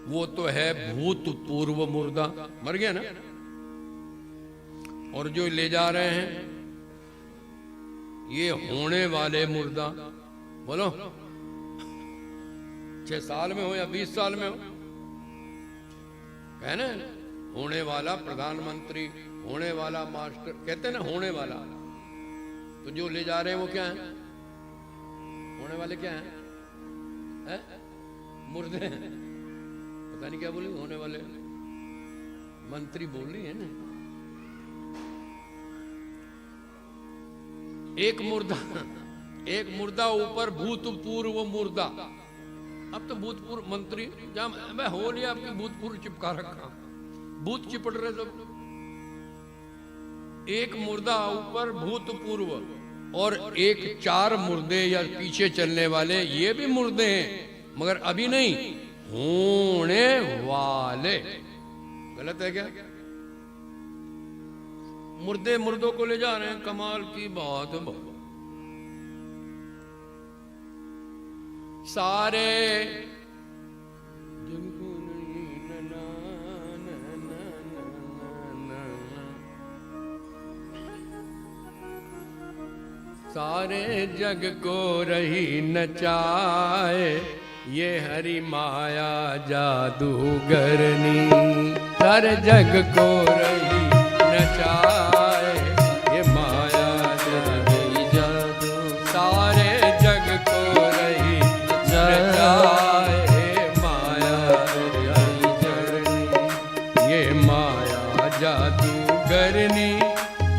वो तो है भूतपूर्व मुर्दा, मर गया ना। और जो ले जा रहे हैं ये होने वाले मुर्दा। बोलो 6 साल में हो या 20 साल में हो, कहना होने वाला प्रधानमंत्री, होने वाला मास्टर, कहते हैं ना होने वाला। तो जो ले जा रहे हैं वो क्या है? होने वाले क्या है? मुर्दे हैं। पता नहीं क्या बोली, होने वाले मंत्री बोल रही है ना। एक मुर्दा ऊपर भूतपूर्व मुर्दा। अब तो भूतपूर्व मंत्री जहां मैं हो लिया, आपकी भूतपूर्व चिपका रखा, भूत चिपट रहे सब। एक मुर्दा ऊपर भूतपूर्व और एक 4 मुर्दे या पीछे चलने वाले, ये भी मुर्दे हैं मगर अभी नहीं, होने वाले। गलत है क्या? मुर्दे मुर्दों को ले जा रहे हैं, कमाल की बात है। सारे सारे जग को रही नचाए, ये हरि माया जादूगरनी। सारे जग को रही नचाए, ये माया जादू। सारे जग को रही नचाए, माया जादूगरनी। ये माया जादूगरनी,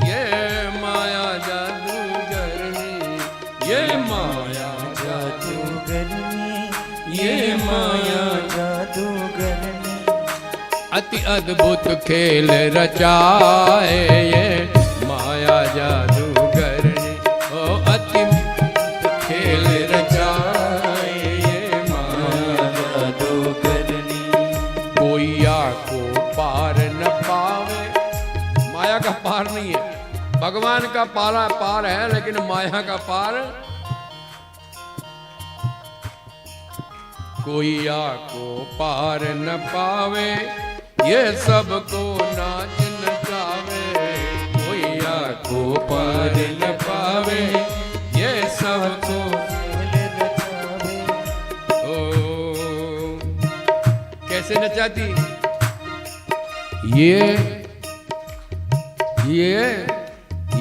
ये माया जादूगरनी, ये माया जादूगरनी, ये माया जादूगरनी। अति अद्भुत खेल रचाए, ये माया जादूगरनी। ओ अति खेल रचाए, ये माया जादूगरनी। कोई आको पार न पावे, माया का पार नहीं है। भगवान का पार है, लेकिन माया का पार कोई आको पार न पावे, ये सबको नाच नचावे। कोई आको पार न पावे, ये सबको नचावे। ओ कैसे नचाती?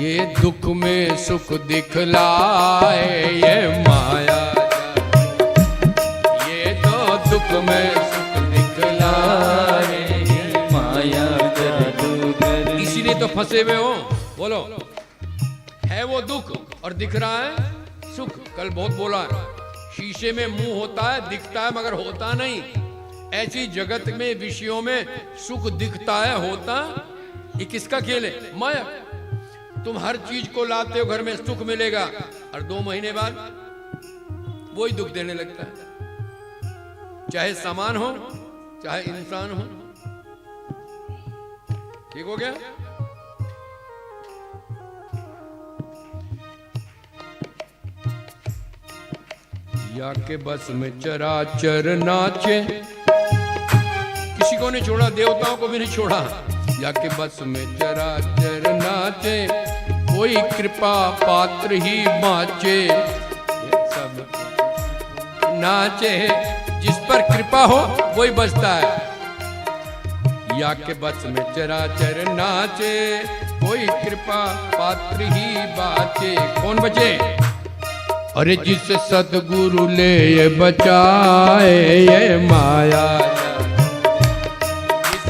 ये दुख में सुख दिखलाए, ये माया। ये तो दुख में सुख दिखलाए, ये माया जादूगरनी। इसीलिए तो फंसे हुए हो। बोलो, है वो दुख और दिख रहा है सुख। कल बहुत बोला है, शीशे में मुंह होता है, दिखता है मगर होता नहीं। ऐसी जगत में विषयों में सुख दिखता है, होता ये किसका खेल है? माया। तुम हर चीज को लाते हो घर में, सुख मिलेगा, और 2 महीने बाद वही दुख देने लगता है। चाहे सामान हो, चाहे इंसान हो। ठीक हो गया? या के बस में चराचर नाचे, किसी को नहीं छोड़ा, देवताओं को भी नहीं छोड़ा। या के बस में चराचर नाचे, कोई कृपा पात्र ही बाँचे। सब नाचे, जिस पर कृपा हो वही बचता है। या के बस में चराचर नाचे, कोई कृपा पात्र ही बाँचे। कौन बचे? अरे जिस सतगुरु ले ये बचाए, ये माया।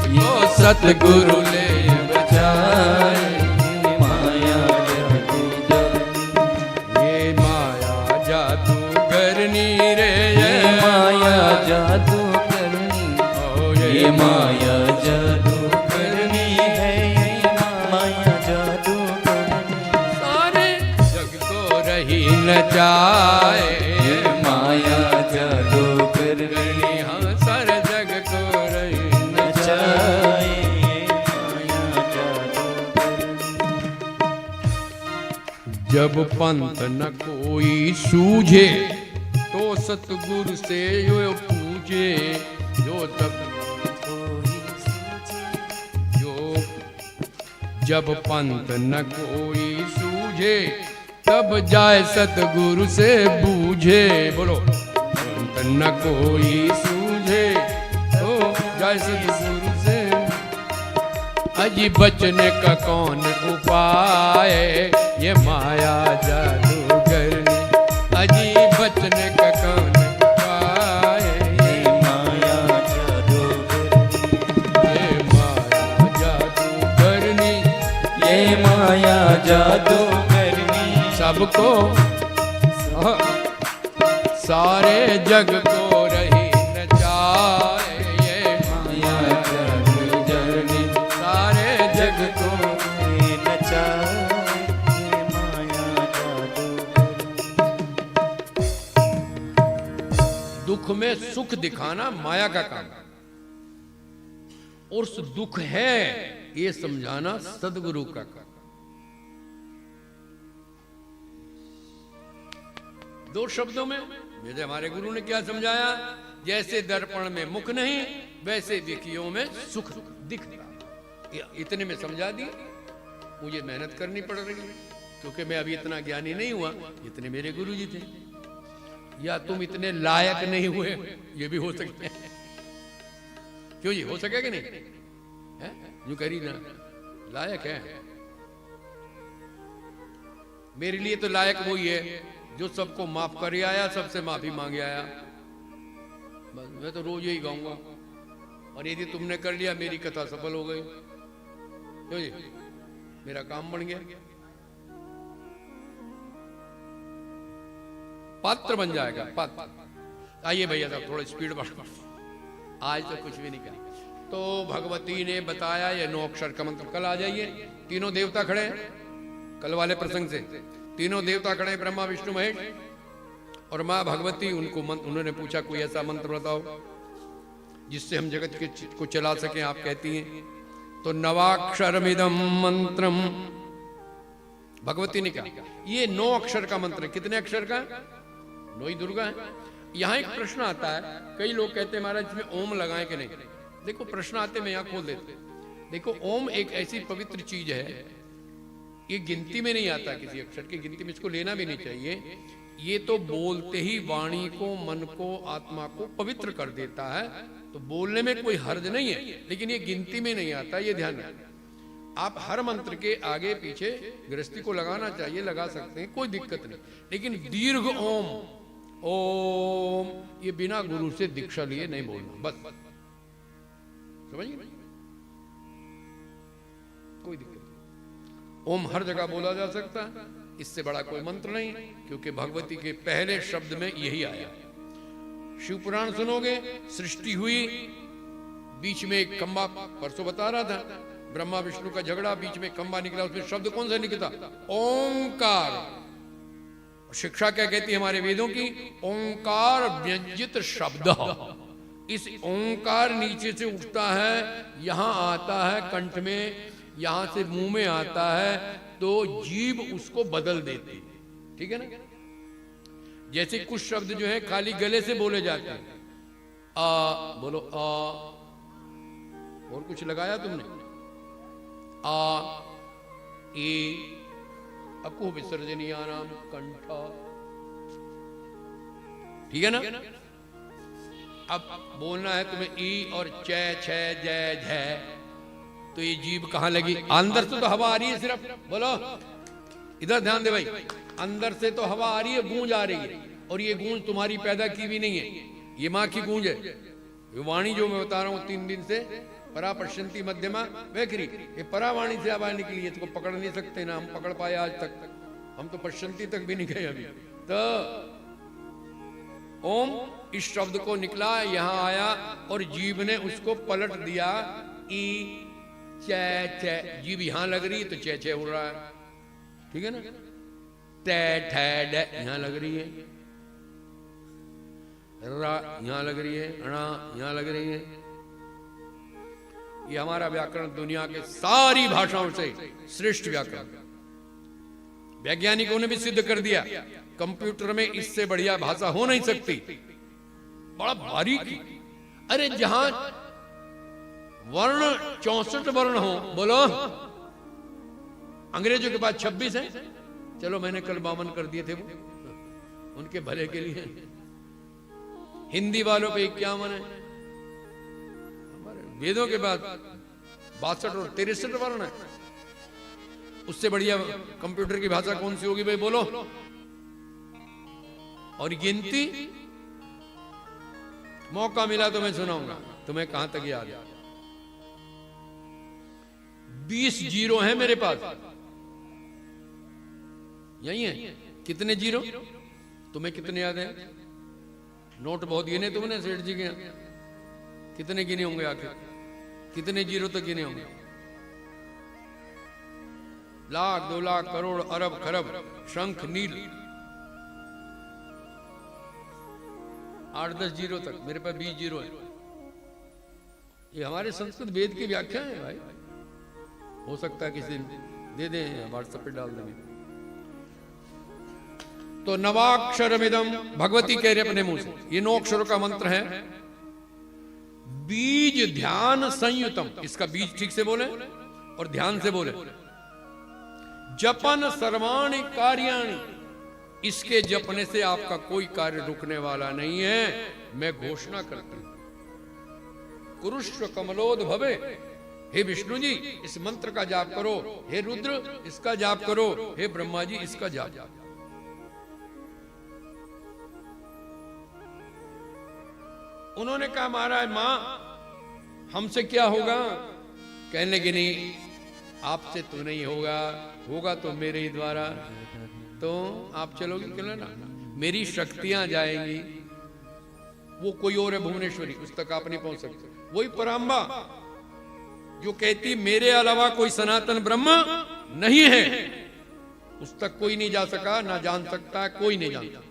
जिसको सतगुरु ले ये बचाए, ये माया जादूगरनी। ये माया जादूगरनी रे, ये माया जादूगरनी। ये माया जादूगरनी है, ये माया जादूगरनी। सारे जग को रही नचाए, ये माया जादूगरनी। हाँ, सारे जग को रही नचाए, ये माया जादूगरनी। जब पंथ न कोई सूझे, तो सतगुरु से यो पूजे। जो तब जब पंथ न कोई सूझे तब जाए सतगुरु से बूझे। बोलो, पंथ न कोई सूझे तो जाए सतगुरु से। अजी बचने का कौन उपाय, ये माया जादूगरनी। अजी बचने का कौन उपाय, ये माया जादूगरनी। ये माया जादूगरनी, ये माया जादूगरनी। सबको सारे जग को रही नचाए। ये माया जादूगरनी। सारे जग को ये नचाए, ये माया जादूगरनी। दुख में सुख दिखाना माया का काम है, और उस दुख है ये समझाना सदगुरु का काम। दो शब्दों में जैसे हमारे गुरु ने क्या समझाया, जैसे दर्पण में मुख नहीं वैसे विकियों में सुख दिखता। इतने में समझा दिया। मुझे मेहनत करनी पड़ रही है क्योंकि मैं अभी इतना ज्ञानी नहीं हुआ जितने मेरे गुरु जी थे, या तुम इतने लायक नहीं हुए, ये भी हो सकते हैं। क्यों जी, हो सके कि नहीं है? यूं करी ना, लायक है। मेरे लिए तो लायक वही है जो सबको माफ कर आया, सबसे माफी मांगे आया। बस मैं तो रोज यही गाऊंगा, और यदि तुमने कर लिया मेरी कथा सफल हो गई। क्यों जी, मेरा काम बन गया, पात्र बन जाएगा। पात्र। आइए भैया साहब थोड़ा स्पीड बढ़ा, आज तो कुछ भी नहीं करें। तो भगवती ने बताया ये 9 अक्षर का मंत्र। कल आ जाइए, तीनों देवता खड़े हैं कल वाले प्रसंग से। तीनों देवता खड़े, ब्रह्मा विष्णु महेश और माँ भगवती। उनको उन्होंने पूछा कोई ऐसा मंत्र बताओ जिससे हम जगत के को चला सकें। आप कहती हैं तो नवाक्षरमिदं मंत्रम, भगवती ने कहा ये 9 अक्षर का मंत्र। कितने अक्षर का? 9 ही दुर्गा है। यहाँ एक प्रश्न आता है, कई लोग कहते हैं महाराज इसमें ओम लगाएं कि नहीं। देखो प्रश्न आते मैं यहाँ खोल देते। देखो ओम एक ऐसी पवित्र चीज है, ये गिनती में नहीं आता, किसी अक्षर की गिनती में, इसको लेना भी नहीं चाहिए। ये तो बोलते ही वाणी को, मन को, आत्मा को पवित्र कर देता है, तो बोलने में कोई हर्ज नहीं है, लेकिन ये गिनती में नहीं आता, ये ध्यान रखना। आप हर मंत्र के आगे पीछे गृहस्थी को लगाना चाहिए, लगा सकते हैं, कोई दिक्कत नहीं। लेकिन दीर्घ ओम, ओम, ये बिना गुरु से दीक्षा लिए नहीं बोलना, बस समझिए, कोई दिक्कत नहीं। ओम हर जगह बोला जा सकता है, इससे बड़ा कोई मंत्र नहीं, क्योंकि भगवती के पहले शब्द में यही आया। शिव पुराण सुनोगे, सृष्टि हुई, बीच में एक खंबा, परसों बता रहा था, ब्रह्मा विष्णु का झगड़ा, बीच में खंबा निकला, उसमें शब्द कौन सा निकला? ओंकार। शिक्षा क्या कहती है हमारे वेदों की? ओंकार व्यंजित शब्द। इस ओंकार नीचे से उठता है, यहां आता है कंठ में, यहां से मुंह में आता है, तो जीभ उसको बदल देती है। ठीक है ना? जैसे कुछ शब्द जो है खाली गले से बोले जाते हैं, आ बोलो आ, और कुछ लगाया तुमने? आ, ए, अपु विसर्जनीयानाम कंठ। ठीक है ना? अब बोलना है तुम्हें ई और च, छ, जय, झय, तो ये जीभ कहां लगी? अंदर से तो हवा आ रही है, सिर्फ बोलो, इधर ध्यान दे भाई, अंदर से तो हवा आ रही है, गूंज आ रही है, और ये गूंज तुम्हारी पैदा की भी नहीं है, ये माँ की गूंज है। ये वाणी जो मैं बता रहा हूं 3 दिन से, परा पश्यंती मध्यमा वैखरी, ये परावाणी से आवाज निकली है, इसको पकड़ नहीं सकते ना, हम पकड़ पाए आज तक, हम तो पश्यंती तक भी नहीं गए अभी। तो ओम इस शब्द को निकला, यहां आया, और जीभ ने उसको पलट दिया, ई च, छ, जीभ यहां लग रही है तो च, छ उड़ रहा है। ठीक है ना? ट, ठ, ड यहां लग रही है, रा यहां लग रही है, णा यहां लग रही है। ये हमारा व्याकरण दुनिया के सारी भाषाओं से श्रेष्ठ व्याकरण, वैज्ञानिकों ने भी सिद्ध कर दिया, कंप्यूटर में इससे बढ़िया भाषा हो नहीं सकती, बड़ा बारीक। अरे जहां वर्ण 64 वर्ण हो, बोलो अंग्रेजों के पास 26 है, चलो मैंने कल 52 कर दिए थे, वो उनके भले के लिए। हिंदी वालों पे 51 है, हमारे वेदों के बाद 62 और 63 वर्ण है। उससे बढ़िया कंप्यूटर की भाषा कौन सी होगी भाई, बोलो। और गिनती मौका मिला तो मैं सुनाऊंगा तुम्हें, कहां तक याद है। 20 जीरो हैं मेरे पास, यही है। कितने जीरो तुम्हें कितने याद है? नोट बहुत गिने तुमने सेठ जी के, कितने गिने होंगे आखिर? कितने जीरो तक गिने होंगे? लाख, 2 लाख, करोड़, अरब, खरब, शंख, नील, 8-10 जीरो तक। मेरे पास 20 जीरो है। ये हमारे संस्कृत वेद की व्याख्या है भाई, हो सकता है किसी दिन दे दें, व्हाट्सएप पे डाल देंगे। तो नवाक्षरमिदम, भगवती कह रहे अपने मुंह से, ये 9 अक्षरों का मंत्र है। बीज ध्यान संयुतम, इसका बीज ठीक से बोले और ध्यान से बोले। जपन सर्वाणि कार्याणि, इसके जपने से आपका कोई कार्य रुकने वाला नहीं है। मैं घोषणा करती हूं, कुरुष्व कमलोद भवे, हे विष्णु जी इस मंत्र का जाप करो, हे रुद्र इसका जाप करो, हे ब्रह्मा जी इसका जाप। उन्होंने कहा महाराज मां हमसे क्या होगा? कहने लगे नहीं, आपसे तो नहीं होगा, होगा तो मेरे ही द्वारा। तो आप चलोगे क्यों ना? मेरी शक्तियां जाएंगी, वो कोई और है भुवनेश्वरी, उस तक आप नहीं पहुंच सकते। वही पराम्बा जो कहती मेरे अलावा कोई सनातन ब्रह्म नहीं है, उस तक कोई नहीं जा सका, ना जान सकता, कोई नहीं जानता।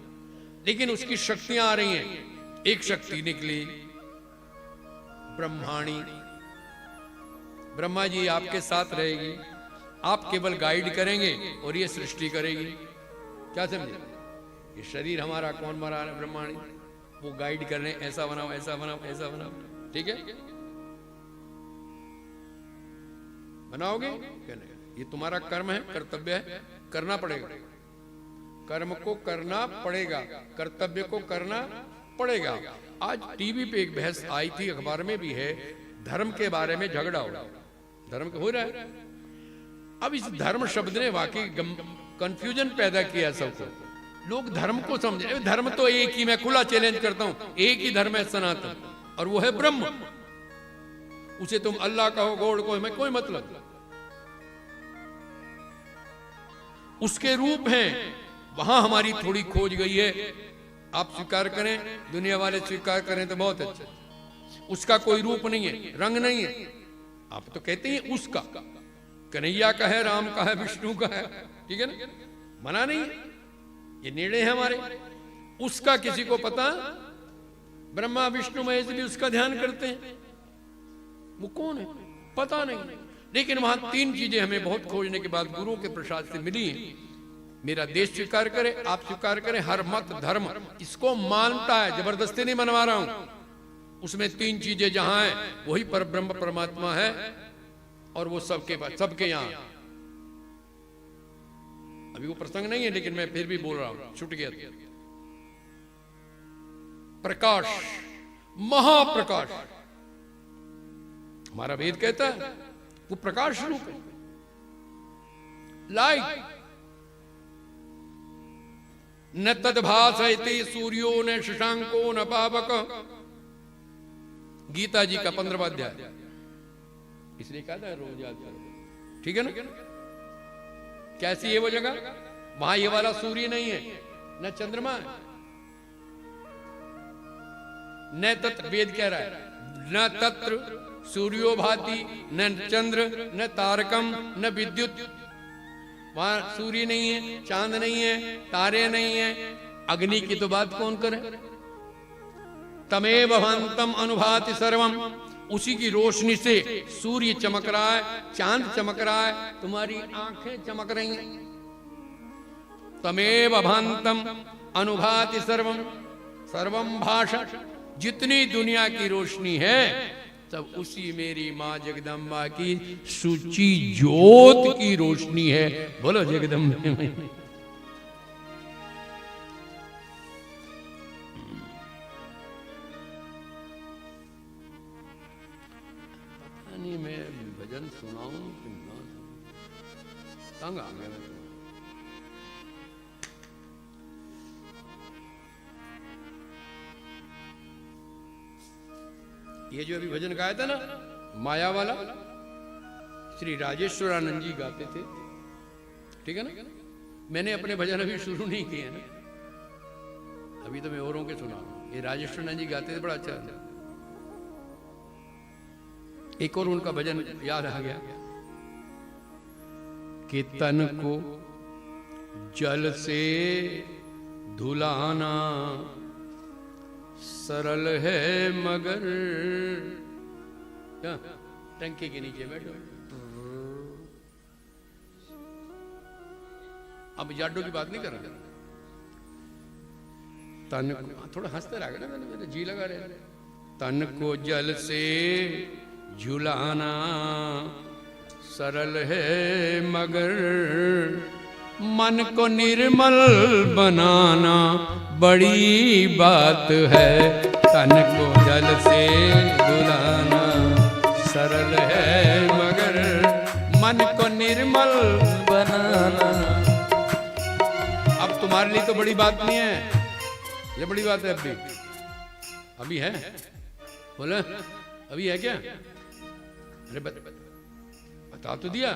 लेकिन उसकी शक्तियां आ रही हैं। एक शक्ति निकली ब्रह्माणी, ब्रह्मा जी आपके साथ रहेगी, आप केवल गाइड करेंगे और ये सृष्टि करेगी। क्या समझे? ये शरीर हमारा कौन बना रहा है? ब्रह्माणी, वो गाइड कर रहे हैं, ऐसा बनाओ, ऐसा बनाओ, ऐसा बनाओ। ठीक है, बनाओगे? कहने ये तुम्हारा कर्म है, कर्तव्य है, करना पड़ेगा। कर्म को करना पड़ेगा, कर्तव्य को करना पड़ेगा। आज टीवी पे एक बहस आई थी, अखबार में भी है, धर्म के बारे में झगड़ा हो रहा है, धर्म हो रहा है। अब इस धर्म शब्द ने वाकई कंफ्यूजन पैदा किया सबको। लोग धर्म को समझे, धर्म तो एक ही, मैं खुला चैलेंज करता हूं, एक ही धर्म है सनातन, और वो है ब्रह्म। उसे तुम अल्लाह कहो, गॉड कहो, हमें कोई मतलब। उसके रूप हैं, वहां हमारी थोड़ी खोज गई है। आप स्वीकार करें, दुनिया वाले स्वीकार करें तो बहुत अच्छा। उसका कोई रूप नहीं है, रंग नहीं है। आप तो कहते हैं उसका, कन्हैया का है, राम का है, विष्णु का है, ठीक है ना, मना नहीं है, ये निर्णय है हमारे। उसका किसी को पता? ब्रह्मा विष्णु महेश भी उसका ध्यान करते हैं, वो कौन है पता नहीं। लेकिन वहां 3 चीजें हमें बहुत खोजने के बाद गुरुओं के प्रसाद से मिली। मेरा देश स्वीकार करे, आप स्वीकार करें, हर मत धर्म इसको मानता है, जबरदस्ती नहीं मनवा रहा हूं। उसमें 3 चीजें जहां है वही पर ब्रह्म परमात्मा है, और वो सबके पास, सबके यहां। अभी वो प्रसंग नहीं है, लेकिन मैं फिर भी बोल रहा हूं, छूट गया। प्रकाश, महाप्रकाश, हमारा वेद कहता है वो प्रकाश रूप है, लाइट। न तद्भासयति सूर्यो न शशांको न पावक, गीता जी का 15वां अध्याय, इसलिए कहा था रोज याद करो, ठीक है ना। कैसी है वो जगह? वहां ये वाला सूर्य नहीं है, न चंद्रमा है, न तत्र, वेद कह रहा है, न तत्र सूर्यो भाति न चंद्र न तारकम न विद्युत। वहां सूर्य नहीं है, चांद नहीं है, तारे नहीं है, अग्नि की तो बात कौन करे। तमेव भान्तम अनुभाति सर्वम, उसी की रोशनी से सूर्य चमक रहा है, चांद चमक रहा है, तुम्हारी आंखें चमक रही हैं। तमेव भान्तम अनुभाति सर्वम, सर्वम भाषा, जितनी दुनिया की रोशनी है सब उसी मेरी माँ जगदम्बा की सुची ज्योत की रोशनी है। बोलो जगदम्बे में। पता नहीं मैं भजन सुनाऊं कि ना सुनाऊं, तंग आ गया मैं। ये जो अभी भजन गाया था ना माया वाला, श्री राजेश्वरानंद जी गाते थे, ठीक है ना। मैंने अपने भजन अभी शुरू नहीं किए ना, अभी तो मैं औरों के सुना रहा हूं। ये राजेश्वरानंद जी गाते थे, बड़ा अच्छा था। एक और उनका भजन याद आ गया कि तन को जल से धुलाना सरल है मगर, क्या टंकी के नीचे बैठो। अब जाडो की बात नहीं कर रहा, तन को थोड़ा हंसते रह गए ना, मैंने जी लगा रहे। तन को जल से झुलाना सरल है मगर, मन को निर्मल बनाना बड़ी बात है। तन को जल से धुलाना सरल है मगर, मन को निर्मल बनाना। अब तुम्हारे लिए तो बड़ी बात नहीं है, ये बड़ी बात है। अभी है, बोले अभी है क्या? अरे बता तो दिया।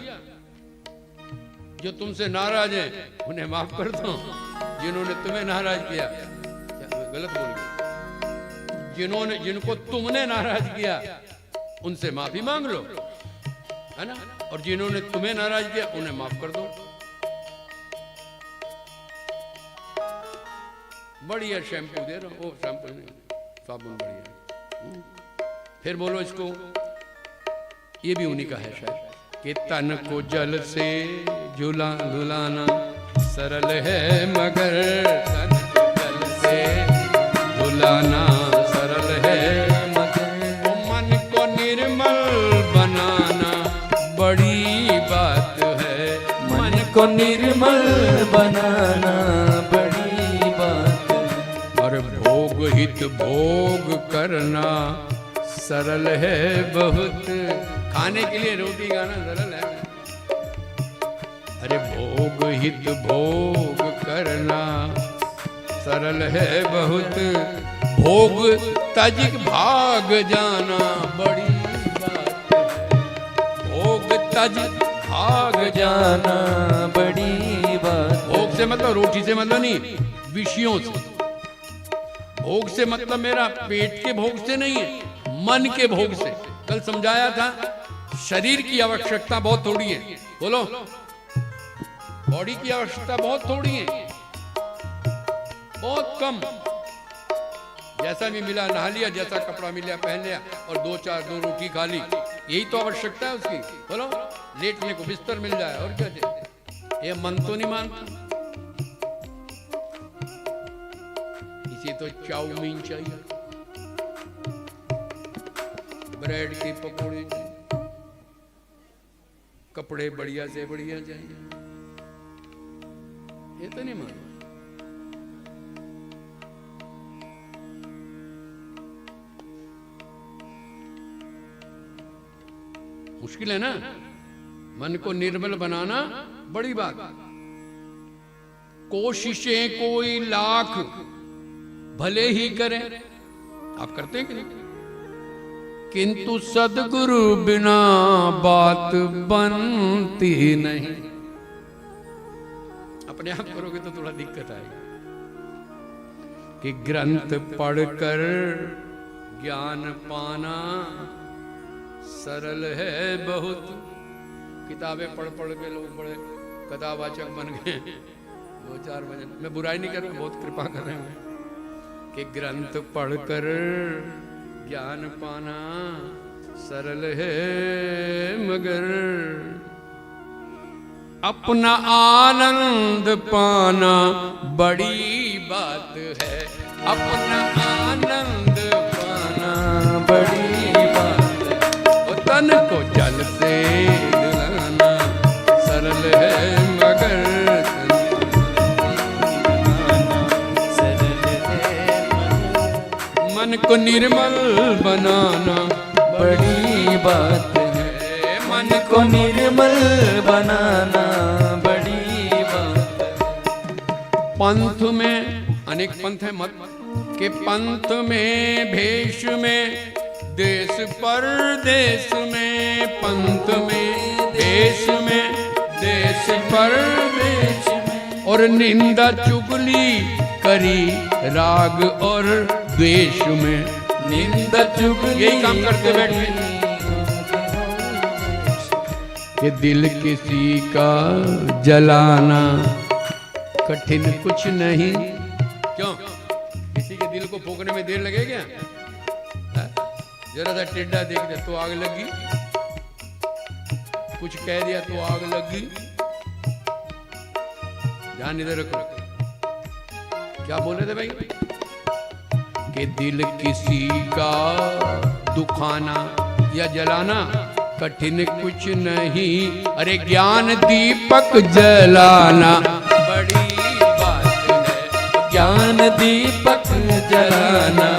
जो तुमसे नाराज है उन्हें माफ कर दो, जिन्होंने तुम्हें नाराज किया, गलत बोल गए, जिनको तुमने नाराज किया उनसे माफी मांग लो, है ना। और जिन्होंने तुम्हें नाराज किया उन्हें माफ कर दो। बढ़िया शैम्पू दे रहा हूं, ओ शैम्पू नहीं, साबुन बढ़िया। फिर बोलो इसको, ये भी उन्हीं का है शायद, कि तन को जल से धुलाना सरल है मगर, तन को जल से धुलाना सरल है मगर, मन को निर्मल बनाना बड़ी बात है। मन को निर्मल बनाना बड़ी बात है। और भोग हित भोग करना सरल है बहुत। खाने के लिए रोटी खाना सरल है। अरे भोग हित भोग करना सरल है बहुत, भोग तज भाग जाना बड़ी बात है। भोग तज भाग जाना बड़ी बात। भोग से मतलब रोटी से मतलब नहीं, विषयों से। भोग से मतलब मेरा पेट के भोग से नहीं है, मन के भोग से। कल समझाया था, शरीर की आवश्यकता बहुत थोड़ी है। बोलो, बॉडी की आवश्यकता बहुत थोड़ी है, बहुत कम। जैसा भी मिला नहा लिया, जैसा कपड़ा मिला पहन लिया, और दो रोटी खा ली, यही तो आवश्यकता है उसकी। बोलो, लेटने को बिस्तर मिल जाए, और क्या चाहिए। ये मन तो नहीं मानता, इसे तो चाउमीन चाहिए, ब्रेड की पकौड़ी चाहिए, कपड़े बढ़िया से बढ़िया चाहिए। ये तो नहीं मानो। मुश्किल है ना, मन को निर्मल बनाना बड़ी बात। कोशिशें कोई लाख भले ही करें, आप करते हैं कि नहीं, किंतु सदगुरु बिना बात बनती नहीं। अपने आप करोगे तो थोड़ा दिक्कत आएगी। कि ग्रंथ पढ़कर ज्ञान पाना सरल है बहुत। किताबें पढ़ पढ़ के लोग बड़े कथावाचक बन गए, 2-4 भजन। मैं बुराई नहीं कर रहा, बहुत कृपा कर रहे हैं। कि ग्रंथ पढ़कर ज्ञान पाना सरल है मगर, अपना आनंद पाना बड़ी बात है। अपना आनंद पाना बड़ी बात पंथ है मत के पंथ में भेष में देश परदेश में, पंथ में भेष में देश परदेश में, और निंदा चुगली करी राग और द्वेष में, निंदा चुगली यही काम करते बैठे कि दिल किसी का जलाना कठिन कुछ नहीं। क्यों? किसी के दिल को फूकने में देर लगे क्या? जरा सा टेढ़ा देख दिया तो आग लगी, कुछ कह दिया तो आग लगी। ध्यान इधर रखो, क्या बोल रहे थे भाई? कि दिल किसी का दुखाना या जलाना कठिन कुछ नहीं, अरे ज्ञान दीपक जलाना बड़ी बात है, ज्ञान दीपक जलाना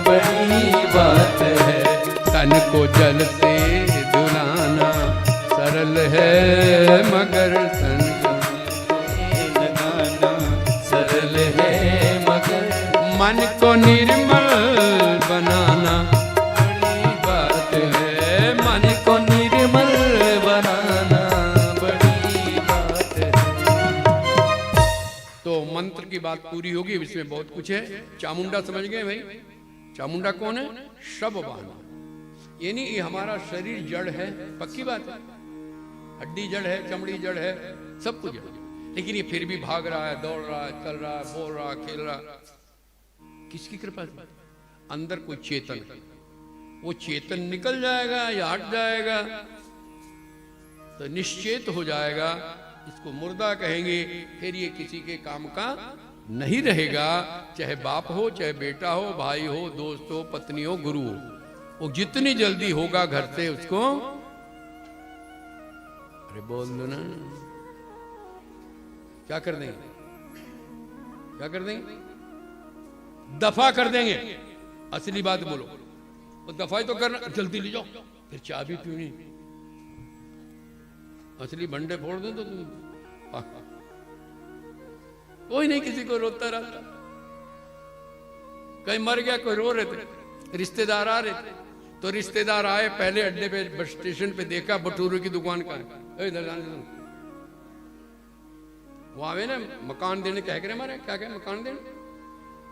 बड़ी बात है, तन को जल से धुलाना सरल है मगर तन को लगाना सरल है मगर मन को निर्मल बनाना बड़ी बात है, मन को निर्मल बनाना बड़ी बात है। तो मंत्र की बात पूरी होगी, इसमें बहुत कुछ है। चामुंडा समझ गए भाई? चामुंडा कौन है? शब वाहन, यानी ये हमारा शरीर जड़ है, पक्की बात है, हड्डी जड़ है, चमड़ी जड़ है, सब कुछ जड़, लेकिन ये फिर भी भाग रहा है, दौड़ रहा है, चल रहा है, बोल रहा है, खेल रहा है। किसकी कृपा से? अंदर कोई चेतन, वो चेतन निकल जाएगा या हट जाएगा तो निश्चेत हो जाएगा, इसको मुर्दा कहेंगे। फिर ये किसी के काम का नहीं रहेगा, चाहे बाप हो, चाहे बेटा हो, भाई हो, दोस्त हो, पत्नी हो, गुरु हो, वो जितनी जल्दी होगा घर से उसको, अरे बोल दो ना, क्या कर देंगे? क्या कर देंगे? दफा कर देंगे। असली बात बोलो, वो दफाई तो करना, जल्दी ले जाओ, फिर चाय भी पीनी, असली भंडे फोड़ दो तो तुम, कोई नहीं किसी को रोता रहता, कहीं मर गया, कोई रो रहे थे, रिश्तेदार आ रहे थे, तो रिश्तेदार आए, पहले अड्डे पे बस स्टेशन पे देखा भटूरे की दुकान का है, वो आवे ना मकान देने, क्या कह रहे, क्या कहे मकान देने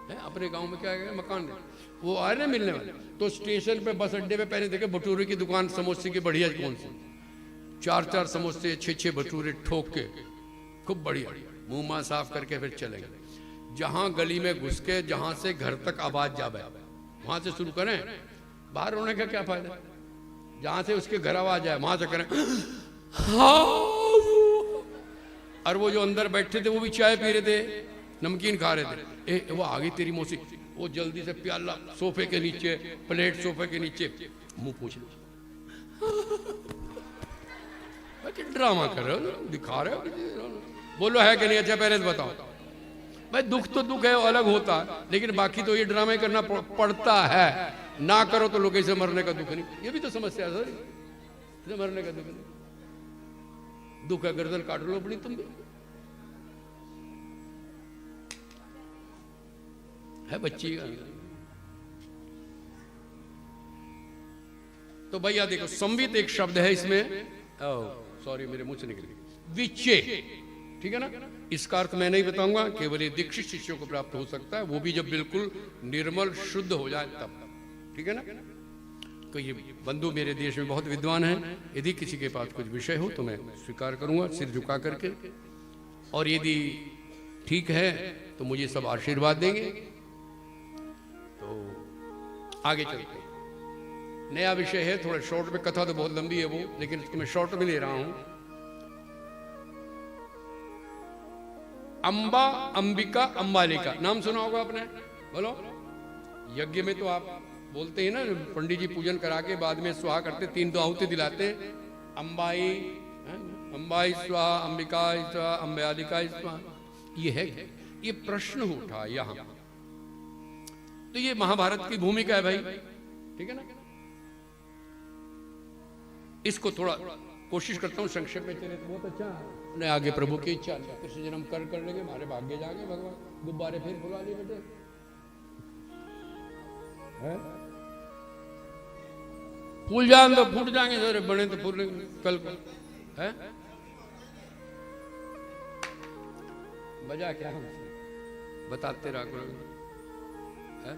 है अपने गांव में, क्या कह मकान देने, वो आए ना मिलने वाले, तो स्टेशन पे बस अड्डे पे पहले देखे भटूरे की दुकान, समोसे की बढ़िया कौन सी, 4-4 समोसे, 6-6 भटूरे ठोक के खूब बढ़िया, मुंह मां साफ करके फिर चले गए। जहां गली में घुस के, जहां से घर तक आवाज जावे, वहां से शुरू करें, बाहर होने का क्या फायदा? जहां से उसके घर आवाज आए वहां से करें हाँ, और वो जो अंदर बैठे थे वो भी चाय पी रहे थे, नमकीन खा रहे थे, ए वो आ गई तेरी मौसी, वो जल्दी से प्याला सोफे के नीचे, प्लेट सोफे के नीचे, मुंह पूछ लो, ड्रामा कर रहे हो, दिखा रहे हो, बोलो है कि नहीं? अच्छा पहले तो बताओ भाई, दुख तो दुख है, अलग होता है, लेकिन बाकी तो ये ड्रामे करना पड़ता है, ना करो तो लोग ऐसे मरने का दुख नहीं, ये भी तो समस्या है सर, मरने का दुख नहीं, दुख है गर्दन काट लो अपनी तुम भी, है बच्ची का। तो भैया देखो, संवित एक शब्द है इसमें, सॉरी मेरे मुंह से निकल गई, विचे, ठीक है ना? इसका अर्थ मैं नहीं बताऊंगा, केवल ये दीक्षित शिष्यों को प्राप्त हो सकता है, वो भी जब बिल्कुल निर्मल शुद्ध हो जाए तब, ठीक है ना? तो ये बंधु मेरे देश में बहुत विद्वान हैं, यदि किसी के पास कुछ विषय हो तो मैं स्वीकार करूंगा सिर झुका करके, और यदि ठीक है तो मुझे सब आशीर्वाद देंगे। तो आगे चलते, नया विषय है, थोड़ा शॉर्ट में, कथा तो बहुत लंबी है वो, लेकिन इसको मैं शॉर्ट में ले रहा हूं। अंबा, अंबिका, अंबालिका, नाम सुना होगा आपने, बोलो। यज्ञ में तो आप बोलते हैं ना, पंडित जी पूजन करा के बाद में स्वाहा करते, 3 तो आहुति दिलाते हैं, अंबाई, अंबाई स्वाहा, अंबिकाई स्वाहा, अंबालिकाई स्वाहा, ये है। ये प्रश्न उठा यहां, तो ये महाभारत की भूमिका है भाई, ठीक है ना? इसको थोड़ा कोशिश करता हूँ संक्षेप में चले तो बहुत अच्छा है। ने आगे प्रभु की इच्छा, कृष्ण जन्म कर लेंगे, हमारे भाग्य जागे, भगवान गुब्बारे फिर फुला लिए बेटे, फूल जाए तो फूट जाएंगे, सर बने तो फूल कल को है। बजा क्या बताते रहा करो है?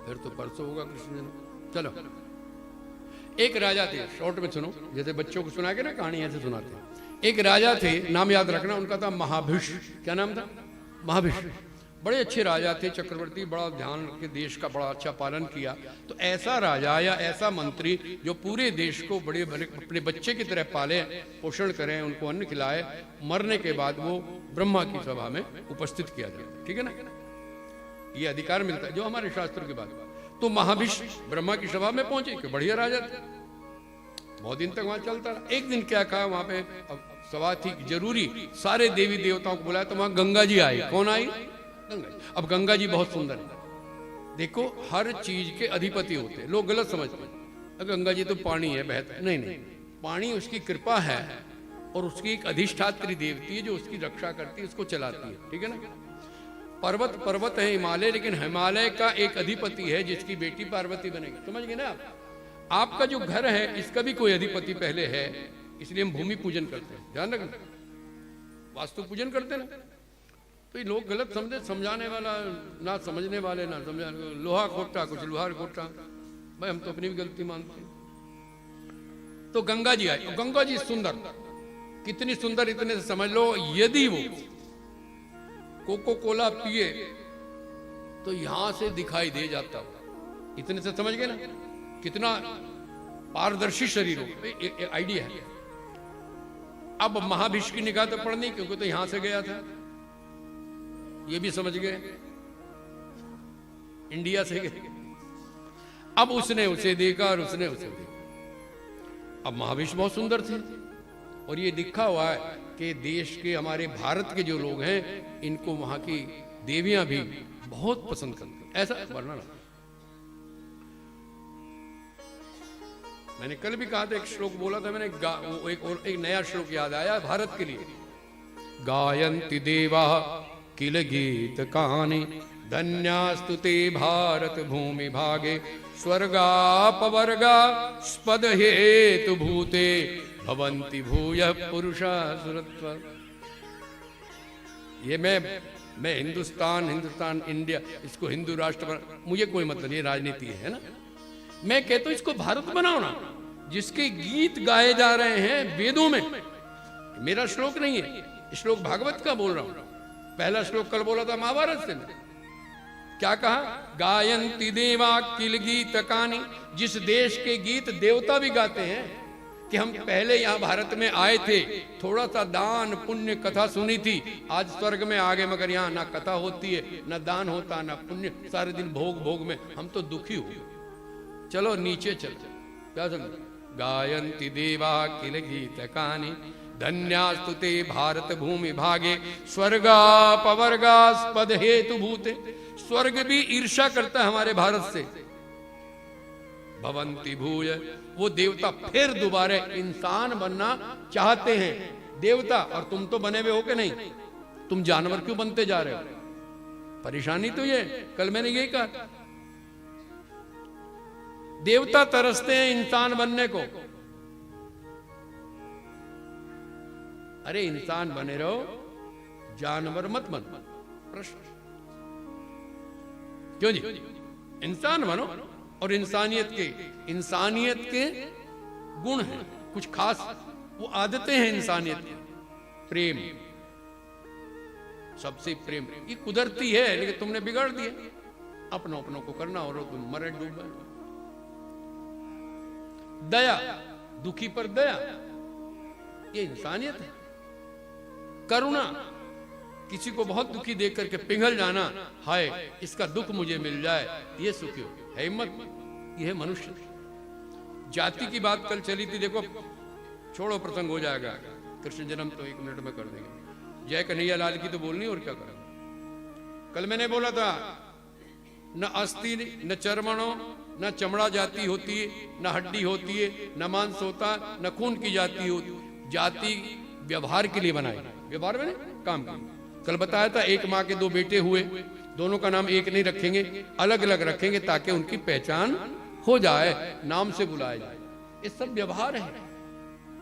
फिर तो परसों होगा कृष्ण जन्म। चलो, एक राजा थे, शॉर्ट में सुनो, जैसे बच्चों को सुना के ना कहानी ऐसे सुनाते हैं। एक राजा थे, नाम याद रखना, उनका था महाभिष। क्या नाम था? महाभिष। बड़े अच्छे राजा थे, चक्रवर्ती, बड़ा ध्यान के देश का बड़ा अच्छा पालन किया। तो ऐसा राजा या ऐसा मंत्री जो पूरे देश को बड़े बड़े अपने बच्चे की तरह पाले, पोषण करें, उनको अन्न खिलाए, मरने के बाद वो ब्रह्मा की सभा में उपस्थित किया जाता है। ठीक है ना, ये अधिकार मिलता है जो हमारे शास्त्रों की बात। तो महाभिष ब्रह्मा की सभा में पहुंचे, कि बढ़िया राजा थे, बहुत दिन तक वहां चलता रहा। एक दिन क्या कहा, वहां पे सभा थी जरूरी, सारे देवी देवताओं को बुलाया, तो वहां गंगा जी आई। कौन आई? गंगा जी। अब गंगा जी बहुत सुंदर है। देखो, हर चीज के अधिपति होते हैं, लोग गलत समझते हैं गंगा जी तो पानी है बहता। नहीं नहीं, पानी उसकी कृपा है और उसकी एक अधिष्ठात्री देवती है जो उसकी रक्षा करती है, उसको चलाती है। ठीक है ना। पर्वत पर्वत है हिमालय, लेकिन हिमालय का एक अधिपति है जिसकी बेटी पार्वती बनेगी। समझ गए ना आप? आपका जो घर है इसका भी कोई अधिपति पहले है, इसलिए हम भूमि पूजन करते हैं, ध्यान रखना, वास्तु पूजन करते ना। तो ये लोग गलत समझे, समझाने वाला ना समझने वाले ना समझाने, लोहा खोटा कुछ लोहार खोटा, भाई हम तो अपनी भी गलती मानते हैं। तो गंगा जी आई। गंगा जी सुंदर, कितनी सुंदर, इतने से समझ लो यदि वो कोको कोला पिए तो यहां से दिखाई दे जाता हो। इतने से समझ गए ना, कितना पारदर्शी शरीर हो, आइडिया है। अब महाभिष की निगाह तो पड़नी, क्योंकि तो यहां से गया था, ये भी समझ गए, इंडिया से गए। अब उसने उसे देखा और उसने उसे देखा। अब महाभिष बहुत सुंदर थे, और ये लिखा हुआ है कि देश के, हमारे भारत के जो लोग हैं, इनको वहां की देवियां भी बहुत पसंद करती हैं, ऐसा वर्णन। मैंने कल भी कहा था, एक श्लोक बोला था मैंने, एक नया श्लोक याद आया भारत के लिए। गायन्ति देवा किल गीत कानि, धन्यास्तु ते भारत भूमि भागे, स्वर्गापवर्गा स्पद हेतु भूते, भवन्ति भूयः पुरुषा सुरत्वा। ये मैं हिंदुस्तान इंडिया, इसको हिंदू राष्ट्र बना, मुझे कोई मतलब, ये राजनीति है ना। मैं कहता हूं इसको भारत बनाओ ना, जिसके गीत गाए जा रहे हैं वेदों में। मेरा श्लोक नहीं है, श्लोक भागवत का बोल रहा हूं। पहला श्लोक कल बोला था महाभारत से। क्या कहा? गायन्ति देवा किल गीत कानि, जिस देश के गीत देवता भी गाते हैं कि हम पहले यहाँ भारत में आए थे, थोड़ा सा दान पुण्य कथा सुनी थी, आज स्वर्ग में आ गए, मगर यहाँ ना कथा होती है, ना दान होता, ना पुण्य, सारे दिन भोग भोग में हम तो दुखी हो। चलो नीचे चलते, क्या समझ? गायन्ति देवा किल गीत कानि, धन्यास्तु ते भारत भूमि भागे, स्वर्गापवर्गास्पद हेतु भूते। स्वर्ग भी ईर्ष्या करता है हमारे भारत से। भवन्ति भूय, वो देवता फिर दोबारा इंसान बनना चाहते हैं, देवता। और तुम तो बने हुए हो कि नहीं, तुम जानवर क्यों बनते जा रहे हो? परेशानी तो ये, कल मैंने यही कहा, देवता तरसते हैं इंसान बनने को। अरे इंसान बने रहो, जानवर मत बनो। प्रश्न क्यों जी? इंसान बनो, और इंसानियत के गुण हैं कुछ खास, वो आदतें हैं इंसानियत की। प्रेम, सबसे प्रेम, ये कुदरती है, लेकिन तुमने बिगाड़ दिया। अपनों को करना और तुम मरे डूबे। दया, दुखी पर दया, ये इंसानियत है। करुणा, किसी को बहुत दुखी देख करके पिघल जाना, हाय इसका दुख मुझे मिल जाए, ये सुखी हो है हिम्मत, ये है मनुष्य। जाति की बात कल चली थी, देखो छोड़ो प्रसंग हो जाएगा, कृष्ण जन्म तो 1 मिनट में कर देंगे। जय कन्हैया लाल की तो बोलनी, और क्या करेंगे। कल मैंने बोला था, न अस्थि न चर्मणों न चमड़ा जाति होती है, न हड्डी होती है, न मांस होता, न खून की जाति होती। जाति व्यवहार के लिए बनाई, व्यवहार में काम की, कल बताया था एक माँ के दो बेटे हुए, दोनों का नाम एक नहीं रखेंगे, अलग अलग रखेंगे ताकि उनकी पहचान हो जाए, नाम से बुलाया जाए। ये सब व्यवहार है।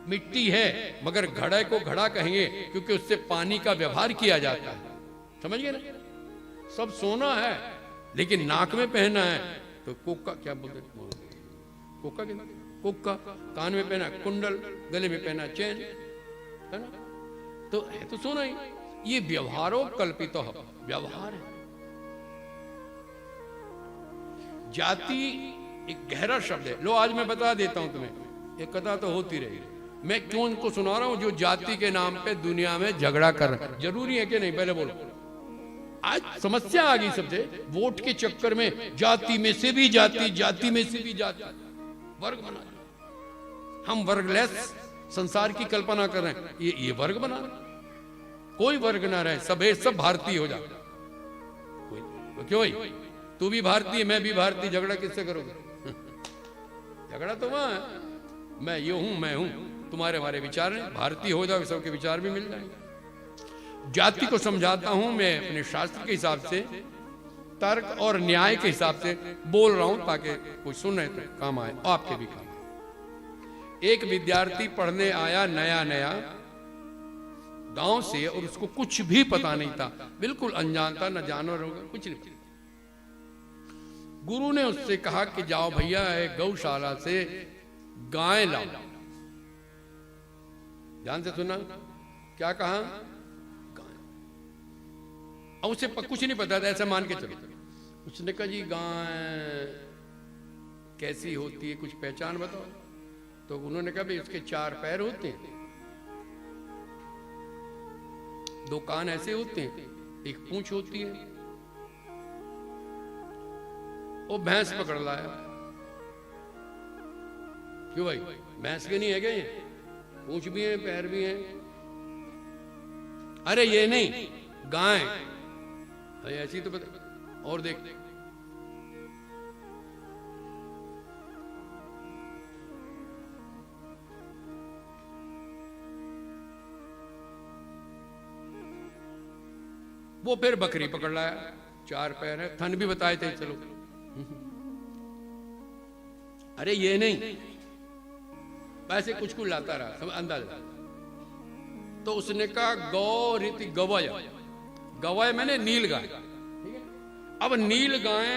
मिट्टी है मगर घड़े को घड़ा कहेंगे क्योंकि उससे पानी का व्यवहार किया जाता है, समझ गए ना। सब सोना है लेकिन नाक में पहना है तो कोका, क्या बोलते हैं, कोका के, कोका, कान में पहना कुंडल, गले में पहना चैन, है ना, तो है तो सोना ही। ये व्यवहारों कल्पित व्यवहार है। जाति एक गहरा शब्द है। लो आज मैं बता देता हूं तुम्हें, एक कथा तो होती रही। मैं क्यों इनको सुना रहा हूं? जो जाति के नाम पे दुनिया में झगड़ा कर रहे हैं, जरूरी है कि नहीं, पहले बोलो। आज समस्या आ गई सबसे, वोट के चक्कर में जाति में से भी जाति, जाति में से भी जाति, वर्ग बना रहे। हम वर्गलेस संसार की कल्पना कर रहे हैं, ये वर्ग बना रहे। कोई वर्ग ना रहे, सब भारतीय हो जाए। कोई क्यों ही? तू भी भारतीय, मैं भी भारतीय, झगड़ा किससे करोगे? झगड़ा तो वहां है, मैं ये हूं, मैं हूं, तुम्हारे हमारे विचार हैं, भारतीय हो जाओ, सबके विचार भी मिल जाएंगे। जाति को समझाता हूं मैं अपने शास्त्र के हिसाब से, तर्क और न्याय के हिसाब से बोल रहा हूं ताकि कोई सुने तो काम आए, आपके भी काम आए। एक विद्यार्थी पढ़ने आया नया नया गांव से, और उसको कुछ भी पता नहीं था, बिल्कुल अनजान था, न जानवर होगा कुछ नहीं। गुरु ने उससे कहा कि जाओ भैया एक गौशाला से गाय लाओ। ध्यान से सुना, क्या कहा? गाय। अब उसे कुछ नहीं पता था, ऐसा मान के चलो। उसने कहा जी गाय कैसी होती है, कुछ पहचान बताओ। तो उन्होंने कहा भाई उसके 4 पैर होते हैं, 2 कान ऐसे होते हैं, एक पूंछ होती है। वो भैंस पकड़ लाया। क्यों भाई, भैंस के नहीं है क्या ये? पूंछ भी है, पैर भी है। अरे ये नहीं, गाय। अरे ऐसी तो बता। और देख, वो फिर बकरी पकड़ लाया, 4 पैर है, थन भी बताए थे, चलो। अरे ये नहीं, वैसे कुछ लाता रहा, सब अंदाजा। तो उसने कहा गौ रीति गवय, गवय मैंने नील गाय। ठीक है, अब नील गाय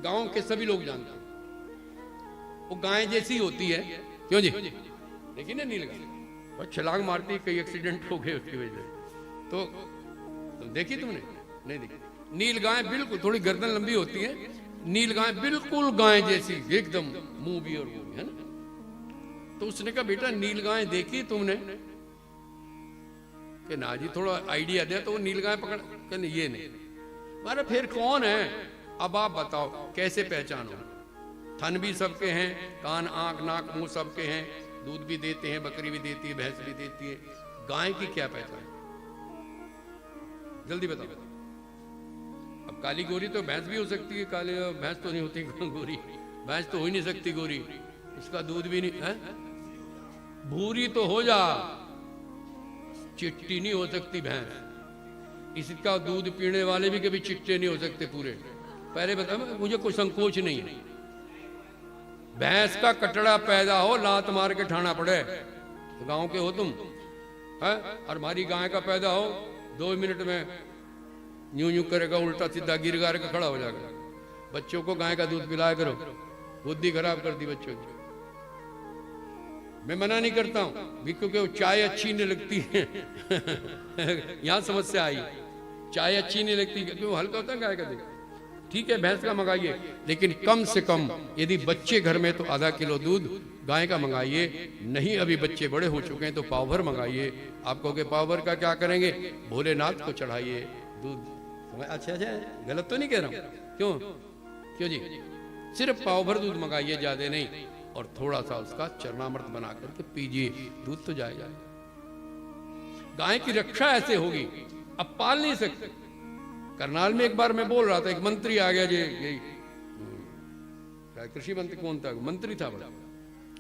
गांव के सभी लोग जानते हैं, वो गाय जैसी होती है। क्यों जी? देखिए ना नील गाय, और छलांग मारती, कई एक्सीडेंट हो गए उसकी वजह से। तो देखी तुमने? नहीं देखी। नील गाय बिल्कुल, थोड़ी गर्दन लंबी होती है, नील गाय बिल्कुल गाय जैसी, एकदम मुंह भी और वो भी, है ना। तो उसने कहा बेटा नील गाय देखी तुमने? कि ना जी, थोड़ा आइडिया दे। तो वो नील गाय पकड़ के, नहीं ये नहीं। अरे फिर कौन है? अब आप बताओ कैसे पहचानो? थन भी सबके हैं, कान आंख नाक मुंह सबके हैं, दूध भी देते हैं, बकरी भी देती है, भैंस भी देती है, गाय की क्या पहचान? जल्दी बताओ। अब काली गोरी तो भैंस भी हो सकती है, काली भैंस तो नहीं होती गोरी, भैंस तो हो ही नहीं सकती गोरी, उसका दूध भी नहीं है। भूरी तो हो जा, चिट्टी नहीं हो सकती भैंस। इसका दूध पीने वाले भी कभी चिट्टे नहीं हो सकते पूरे। पहले बता, मुझे कोई संकोच नहीं है। भैंस का कटड़ा पैदा हो, लात मार के ठाना पड़े, तो गांव के हो तुम, है? और हमारी गाय का पैदा हो, 2 मिनट में यूं यूं करेगा, उल्टा सीधा गिर गार के खड़ा हो जाएगा। बच्चों को गाय का दूध पिलाया करो, बुद्धि खराब कर दी बच्चों की। मैं मना नहीं करता हूं, क्योंकि वो चाय अच्छी नहीं लगती है। यहां समस्या आई, चाय अच्छी नहीं लगती क्योंकि वो हल्का होता है गाय का दूध। ठीक है, भैंस का मंगाइए, लेकिन कम से कम यदि बच्चे घर में तो आधा किलो दूध गाय का मंगाइए। नहीं अभी बच्चे बड़े हो चुके हैं तो पाव भर मंगाइए। आप कहोगे पाव भर का क्या करेंगे? भोलेनाथ को चढ़ाइए दूध। अच्छा अच्छा, गलत तो नहीं कह रहा हूं? क्यों जी? सिर्फ पाव भर दूध मंगाइए, ज्यादा नहीं, और थोड़ा सा उसका चरणामृत बना करके पीजिए, दूध तो जाएगा। गाय की रक्षा ऐसे होगी, अब पाल नहीं सकते। करनाल में एक बार मैं बोल रहा था, एक मंत्री आ गया जी, यही कृषि मंत्री कौन था, मंत्री था बड़ा।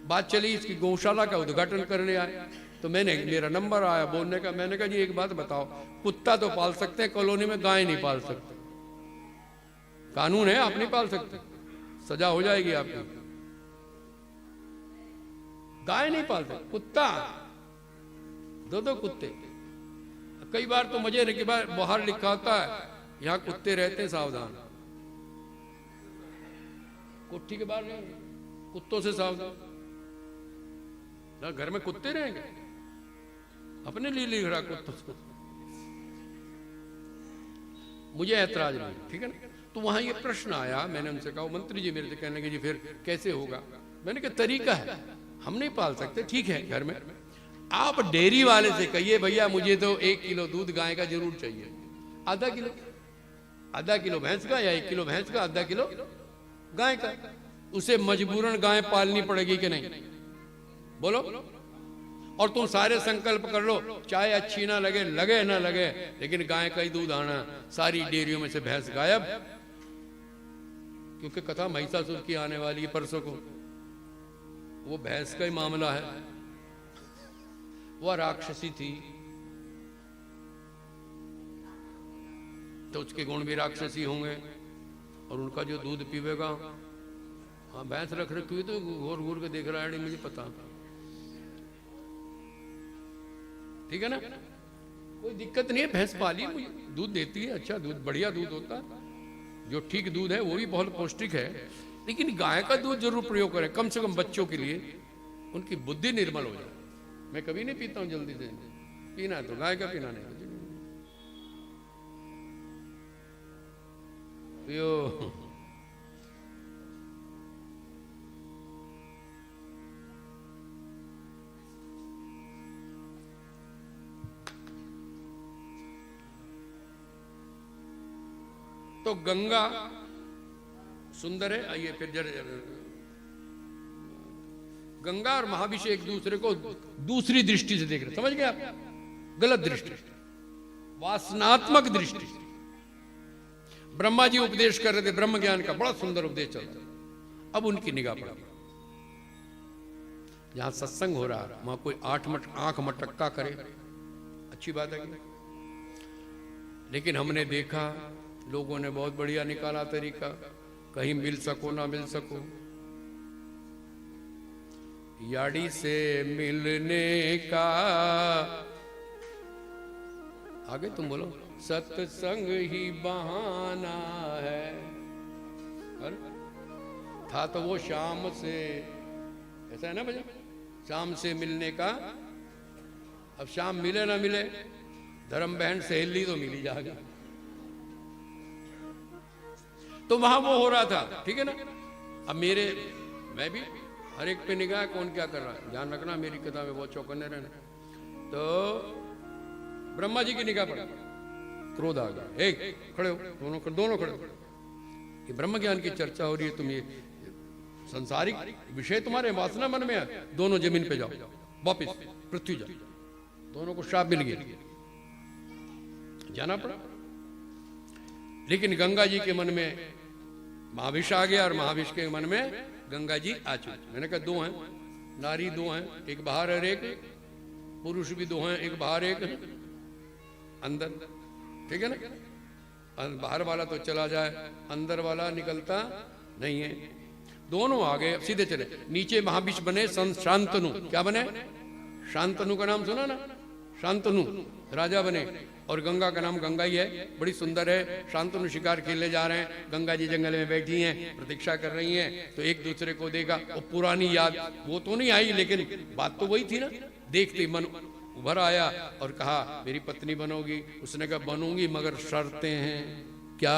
बात चली इसकी गौशाला का उद्घाटन करने आए, तो मेरा नंबर आया बोलने का। मैंने कहा जी एक बात बताओ, कुत्ता तो पाल सकते हैं कॉलोनी में, गाय नहीं पाल सकते। कानून है, आप नहीं पाल सकते, सजा हो जाएगी आपकी। गाय नहीं पाल सकते, कुत्ता, दो कुत्ते। कई बार तो मजे के बाद बाहर लिखा होता है यहां कुत्ते रहते हैं, सावधान। कोठी के बाहर नहीं, कुत्तों से सावधान। ना घर में कुत्ते रहेंगे, अपने लिए लिख रहा कुत्तों से। मुझे ऐतराज नहीं, ठीक है ना। तो वहां ये प्रश्न आया, मैंने उनसे कहा, मंत्री जी मेरे से कहने लगे जी फिर कैसे होगा। मैंने कहा तरीका है, हम नहीं पाल सकते, ठीक है घर में आप डेयरी वाले से कहिए भैया मुझे तो 1 किलो दूध गाय का जरूर चाहिए, आधा किलो भैंस का, या 1 किलो भैंस का, आधा किलो गाय का। उसे मजबूरन गाय पालनी पड़ेगी कि नहीं, बोलो। और तुम सारे संकल्प कर लो, चाहे अच्छी ना लगे, लगे ना लगे, लेकिन गाय का ही दूध आना। सारी डेयरियों में से भैंस गायब, क्योंकि कथा महिषासुर की आने वाली है परसों को। वो भैंस का ही मामला है। वह राक्षसी थी तो उसके गुण भी राक्षसी होंगे, और उनका जो दूध पीवेगा। हाँ भैंस रख रखी हुई तो घूर घूर के देख रहा है, मुझे पता, ठीक है ना। कोई दिक्कत नहीं है, भैंस पाली, मुझे दूध देती है, अच्छा दूध, बढ़िया दूध होता है। जो ठीक दूध है वो भी बहुत पौष्टिक है, लेकिन गाय का दूध जरूर प्रयोग करें, कम से कम बच्चों के लिए, उनकी बुद्धि निर्मल हो जाए। मैं कभी नहीं पीता हूं जल्दी से, पीना है तो गाय का, पीना नहीं पियो। तो गंगा सुंदर है। आइए फिर गंगा और महाविष्णु एक दूसरे को दूसरी दृष्टि से देख रहे, समझ गए आप? गलत दृष्टि, वासनात्मक दृष्टि। ब्रह्मा जी उपदेश कर रहे थे, ब्रह्म ज्ञान का बड़ा सुंदर उपदेश चल रहा। अब उनकी निगाह पड़ा, जहां सत्संग हो रहा है वहां कोई आंख मटक्का करे, अच्छी बात है, लेकिन हमने देखा लोगों ने बहुत बढ़िया निकाला तरीका, कहीं मिल सको ना मिल सको। याड़ी से मिलने का, आगे तुम बोलो, सत्संग ही बहाना है। था तो वो शाम से, ऐसा है ना भैया, शाम से मिलने का। अब शाम मिले ना मिले, धर्म बहन सहेली तो मिली जाएगा। तो वहां वो हो रहा था, ठीक है ना। अब मैं भी हर एक पे निगाह, कौन क्या कर रहा है, ध्यान रखना, मेरी कथा में बहुत चौकन्ने रहना। तो ब्रह्मा जी की निगाह पड़ा, क्रोध आ गया, एक खड़े हो, दोनों खड़े हो। ये ब्रह्म ज्ञान की चर्चा हो रही है, तुम ये संसारिक विषय तुम्हारे वासना मन में है, दोनों जमीन पे जाओ, वापिस पृथ्वी जाओ। दोनों को श्राप मिल गया, जाना पड़ा। लेकिन गंगा जी के मन में महाविष्णु आ गया, और महाविष्णु के मन में गंगा जी आ चुके। मैंने कहा दो हैं, नारी दो हैं, एक बाहर और एक पुरुष भी दो हैं, एक बाहर एक अंदर, ठीक है ना। बाहर वाला तो चला जाए, अंदर वाला निकलता नहीं है। दोनों आ गए, सीधे चले। नीचे महाविष्णु बने शांतनु, क्या बने? शांतनु का नाम सुना ना, शांतनु राजा बने। और गंगा का नाम गंगा ही है, बड़ी सुंदर है। शांतनु शिकार खेलने जा रहे हैं, गंगा जी जंगल में बैठी हैं, प्रतीक्षा कर रही हैं। तो एक दूसरे को देखा, वो पुरानी याद वो तो नहीं आई, लेकिन बात तो वही थी ना। देखते मन उभर आया और कहा मेरी पत्नी बनोगी? उसने कहा बनूंगी, मगर शर्तें हैं। क्या?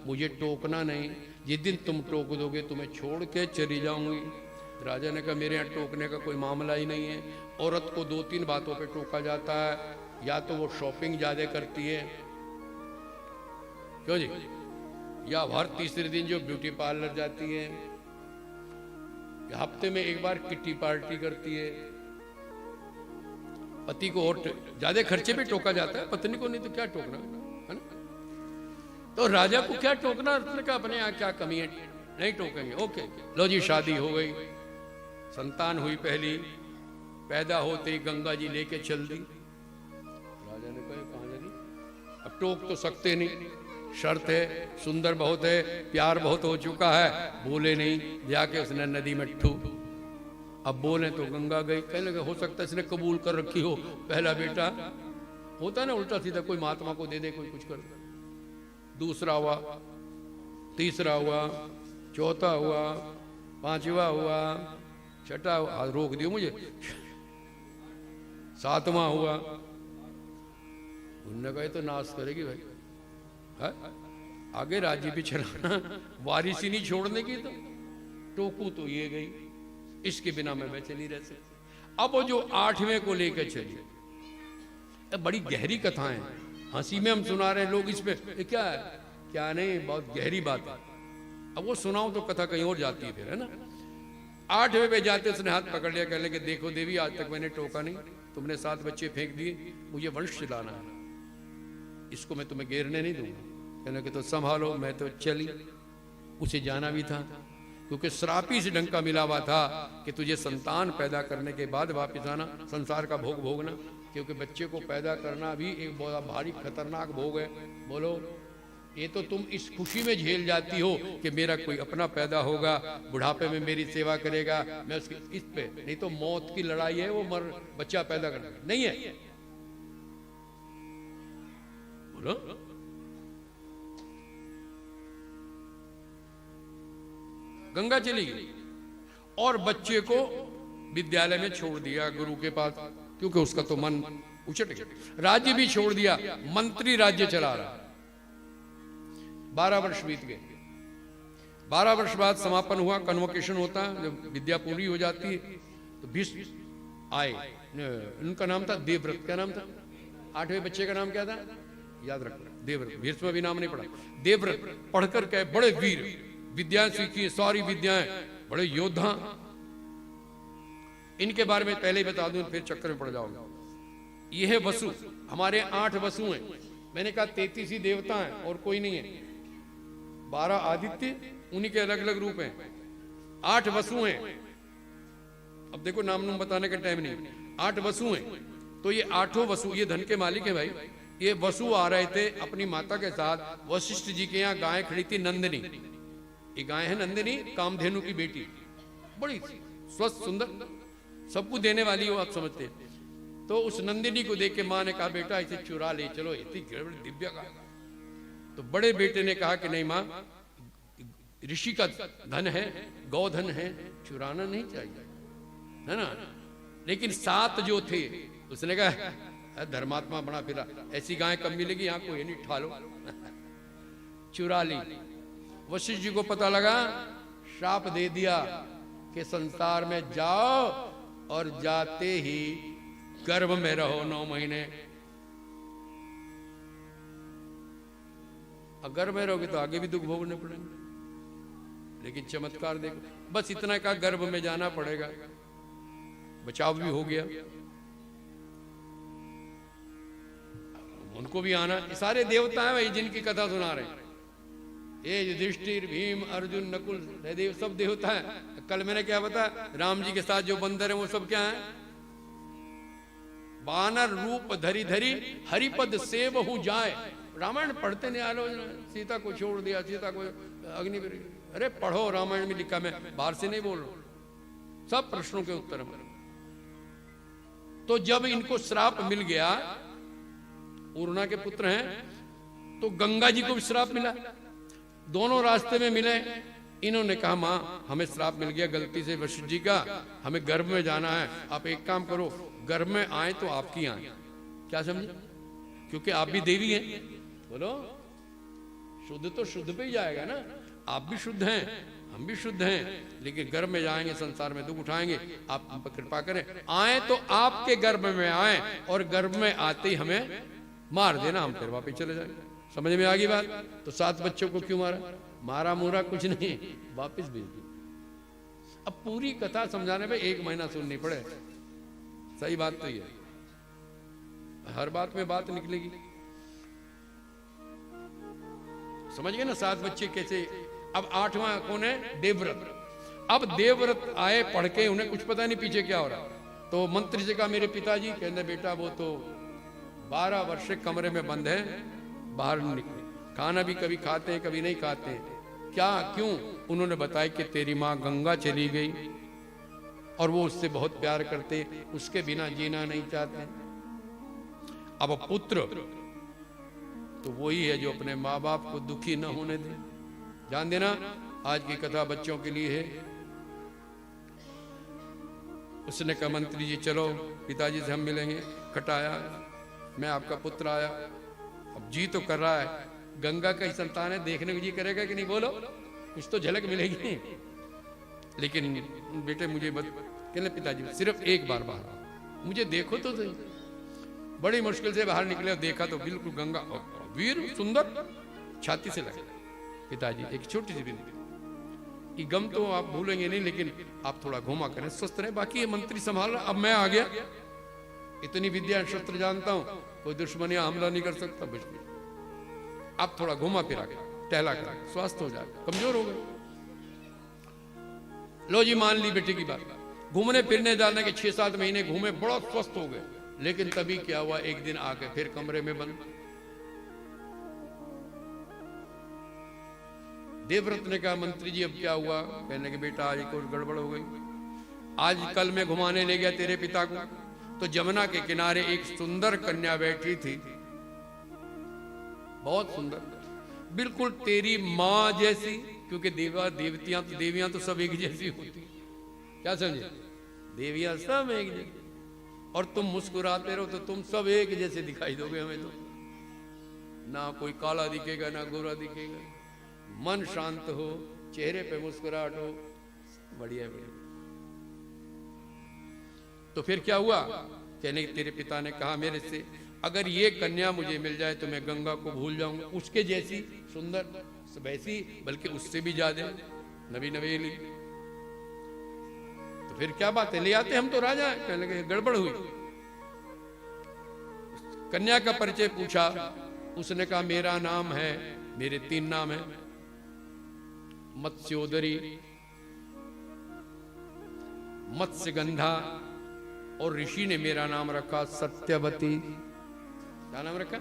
मुझे टोकना नहीं, जिस दिन तुम टोक दोगे तुम्हें छोड़ के चली जाऊंगी। राजा ने कहा मेरे यहाँ टोकने का कोई मामला ही नहीं है। औरत को 2-3 बातों पे टोका जाता है, या तो वो शॉपिंग ज्यादा करती है, क्यों जी, या हर तीसरे दिन जो ब्यूटी पार्लर जाती है, या हफ्ते में एक बार किट्टी पार्टी करती है। पति को और ज्यादा खर्चे पे टोका जाता है, पत्नी को नहीं तो क्या टोकना है ना। तो राजा को क्या टोकना, उसने कहा अपने यहाँ क्या कमी है, नहीं टोकेंगे। ओके, लो जी शादी हो गई, संतान हुई पहली, पैदा होते ही गंगा जी लेके चल दी। राजा ने कहा कहाँ लगी? अब टोक तो सकते नहीं, शर्त है, सुंदर बहुत है, प्यार बहुत हो चुका है, बोले नहीं, जाके उसने नदी में ठू। अब बोले तो गंगा गई। कहने लगे हो सकता है इसने कबूल कर रखी हो, पहला बेटा होता है ना उल्टा सीधा, कोई महात्मा को दे दे, कोई कुछ कर दे। दूसरा हुआ, तीसरा हुआ, चौथा हुआ, पांचवा हुआ, छठा हुआ, आज रोक दियो मुझे, सातवां हुआ। उन्होंने कहा तो नाश करेगी भाई है? आगे राज्य भी चलाना, वारिस ही नहीं छोड़ने की, तो टोकू तो ये गई, इसके बिना मैं वैसे नहीं रह सकता। अब वो जो 8वें को लेकर चली, बड़ी गहरी कथाएं, हंसी में हम सुना रहे हैं, लोग इसमें क्या है क्या नहीं, बहुत गहरी बात है। अब वो सुनाओ तो कथा कहीं और जाती है फिर, है ना। 8वें पे जाते उसने हाथ पकड़ लिया, कहने लगे देखो देवी, आज तक मैंने टोका नहीं, तुमने 7 बच्चे फेंक दिए, मुझे वंश चलाना है, इसको मैं तुम्हें गिरने नहीं दूंगा। कहने लगे तो संभालो। मैं तो चली, उसे जाना भी था, क्योंकि श्रापी से डंका मिला हुआ था कि तुझे संतान पैदा करने के बाद वापस आना, संसार का भोग भोगना, क्योंकि बच्चे को पैदा करना भी एक बहुत भारी खतरनाक भोग है। बोलो, ये तो तुम इस खुशी में झेल जाती हो कि मेरा कोई अपना पैदा होगा, बुढ़ापे में मेरी सेवा करेगा, मैं उसकी इस पे, नहीं तो मौत की लड़ाई है वो, बच्चा पैदा करना नहीं है। बोलो, गंगा चली गई और बच्चे को विद्यालय में छोड़ दिया, गुरु के पास, क्योंकि उसका तो मन उचट गया। राज्य भी छोड़ दिया, मंत्री राज्य चला रहा। 12 वर्ष बीत गए। 12 वर्ष बाद समापन हुआ, कन्वोकेशन होता है, जब विद्या पूरी हो जाती है तो भीष्म आए। उनका नाम था देवव्रत। क्या नाम था? 8वें बच्चे का नाम क्या था? याद रखना, देवव्रत। भीष्म भी नाम नहीं पढ़ा। देवव्रत पढ़कर कहे बड़े वीर, विद्याएं सीखी, सारी विद्याएं, बड़े योद्धा। इनके बारे में पहले ही बता दूं, फिर चक्कर में पड़ जाओगे। यह है वसु, हमारे 8 वसु हैं। मैंने कहा 33 ही देवता हैं और कोई नहीं है। 12 आदित्य, उन्हीं के अलग अलग रूप हैं। 8 वसु हैं। अब देखो नाम नूम बताने का टाइम नहीं। 8 वसु हैं। तो ये 8 वसु, ये धन के मालिक है भाई। ये वसु आ रहे थे अपनी माता के साथ। वशिष्ठ जी के यहाँ गाय खड़ी थी नंदिनी। ये गाय है नंदिनी, कामधेनु की बेटी, बड़ी स्वस्थ सुंदर, सबको देने वाली हो, आप समझते हैं। तो उस नंदिनी को देख के माँ ने कहा बेटा इसे चुरा ले चलो, इतनी दिव्य गाय। तो बड़े बेटे ने कहा कि नहीं माँ, ऋषि का धन है, गौधन है, चुराना नहीं चाहिए, है ना। लेकिन 7 जो थे, उसने कहा धर्मात्मा बना फिरा, ऐसी गाय कब मिलेगी, यहाँ कोई नहीं, ठा लो। चुरा ली। वशिष्ठ जी को पता लगा, श्राप दे दिया कि संसार में जाओ और जाते ही गर्भ में रहो 9 महीने। अगर में रहोगे तो आगे भी दुख भोगने पड़ेंगे। लेकिन चमत्कार देखो, बस इतना का गर्भ में जाना पड़ेगा, बचाव भी हो गया। उनको भी आना, सारे देवता हैं भाई जिनकी कथा सुना रहे हैं। ये युधिष्ठिर, भीम, अर्जुन, नकुल, सहदेव, सब देवता हैं। कल मैंने क्या बताया, राम जी के साथ जो बंदर है वो सब क्या है? बानर रूप धरी धरी हरिपद सेव हूं जाए। रामायण पढ़ते नहीं आलो, सीता को छोड़ दिया, सीता को अग्नि। अरे पढ़ो, रामायण में लिखा, मैं बाहर से नहीं बोल रहा हूं, सब प्रश्नों के उत्तर में। तो जब इनको श्राप मिल गया, उर्ना के पुत्र हैं, तो गंगा जी को भी श्राप मिला। दोनों रास्ते में मिले। इन्होंने कहा माँ हमें श्राप मिल गया गलती से वशिष्ठ जी का, हमें गर्भ में जाना है, आप एक काम करो, गर्भ में आए तो आपकी आए। क्या समझे? क्योंकि आप भी देवी हैं। बोलो, शुद्ध तो शुद्ध पे ही जाएगा ना। आप भी शुद्ध हैं, हम भी शुद्ध हैं, लेकिन गर्भ में जाएंगे, संसार में दुख उठाएंगे, आप हम पर कृपा करें। आए तो आपके गर्भ में आए, और गर्भ में आते ही हमें मार देना, हम फिर वापिस चले जाएंगे। समझ में आ गई बात? तो 7 बच्चों को क्यों मारा? मारा मुरा कुछ नहीं, वापिस भेज दिया। अब पूरी कथा समझाने में 1 महीना सुननी पड़े। सही बात तो ये, हर बात में बात निकलेगी। समझ गए ना 7 बच्चे कैसे। अब 8वां कौन है? देवव्रत। अब देवव्रत आए पढ़ के, उन्हें कुछ पता नहीं पीछे क्या हो रहा। तो मंत्री से कहा मेरे पिताजी, कहने बेटा वो तो 12 वर्ष से कमरे में बंद है, बाहर नहीं निकले, खाना भी कभी खाते हैं कभी नहीं खाते हैं, क्या क्यों? उन्होंने बताया कि तेरी माँ गंगा चली गई और वो उससे बहुत प्यार करते, उसके बिना जीना नहीं चाहते। अब पुत्र तो वही है जो अपने माँ बाप को दुखी न होने दे। जान देना, आज की कथा बच्चों के लिए है। उसने कहा मंत्री जी चलो पिताजी से हम मिलेंगे। खटाया, मैं आपका पुत्र आया। अब जी तो कर रहा है, गंगा का ही संतान है, देखने को जी करेगा कि नहीं? बोलो, कुछ तो झलक मिलेगी। लेकिन बेटे मुझे कहने पिताजी सिर्फ एक बार बाहर मुझे देखो तो सही। बड़ी मुश्किल से बाहर निकले और देखा तो बिल्कुल गंगा, वीर सुंदर, छाती से लगे। पिताजी एक छोटी सी बिंदी कि गम तो आप भूलेंगे नहीं, लेकिन आप थोड़ा घुमा करें, स्वस्थ रहे, बाकी ये मंत्री संभाल रहा। अब मैं आ गया, इतनी विद्या शस्त्र जानता हूं, कोई दुश्मन या हमला नहीं कर सकता। बिल्कुल आप थोड़ा घुमा फिरा के टहला कर स्वास्थ्य हो जाए, कमजोर हो गए। लो जी मान ली बेटे की बात। घूमने फिरने जाने के 6-7 महीने घूमे, बड़ा स्वस्थ हो गए। लेकिन तभी क्या हुआ, एक दिन आके फिर कमरे में बंद। देवव्रत ने कहा मंत्री जी अब क्या हुआ? कहने के बेटा आज कुछ गड़बड़ हो गई। आज कल मैं घुमाने ले गया तेरे पिता को, तो जमुना के किनारे एक सुंदर कन्या बैठी थी, बहुत सुंदर, बिल्कुल तेरी माँ जैसी, क्योंकि देवियां तो सब एक जैसी होती। क्या समझे? देवियां सब एक जैसी, और तुम मुस्कुराते रहो तो तुम सब एक जैसे दिखाई दोगे हमें। तो ना कोई काला दिखेगा ना गोरा दिखेगा, मन शांत हो, चेहरे पे मुस्कुराहट हो, बढ़िया बढ़िया। तो फिर क्या हुआ? कहने तेरे पिता ने कहा मेरे से, अगर ये कन्या मुझे मिल जाए तो मैं गंगा को भूल जाऊंगा, उसके जैसी सुंदर, वैसी, बल्कि उससे भी ज्यादा नवी नवेली। तो फिर क्या बात है, ले आते हम तो राजा है। कहने लगे गड़बड़ हुई। कन्या का परिचय पूछा, उसने कहा मेरा नाम है, मेरे 3 नाम है, मत्स्योदरी, मत्स्यगंधा, और ऋषि ने मेरा नाम रखा सत्यवती। क्या नाम रखा?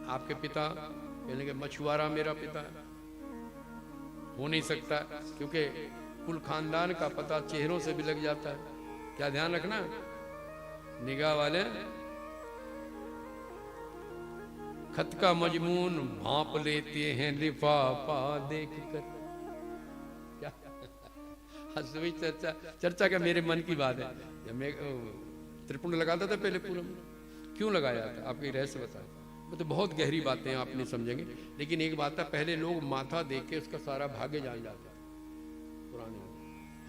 आपके पिता? कहने के मछुआरा मेरा पिता है। हो नहीं सकता, क्योंकि कुल खानदान का पता चेहरों से भी लग जाता है। क्या ध्यान रखना, निगाह वाले खत का मजमून भांप लेते हैं लिफाफा देखकर। क्या चर्चा का मेरे मन की बात है। जब मैं त्रिपुंड लगाता था पहले पूरा, क्यों लगाया था आपको रहस्य बता। तो बहुत गहरी बातें आप नहीं समझेंगे, लेकिन एक बात था, पहले लोग माथा देख के उसका सारा भाग्य जान जाते थे पुराने।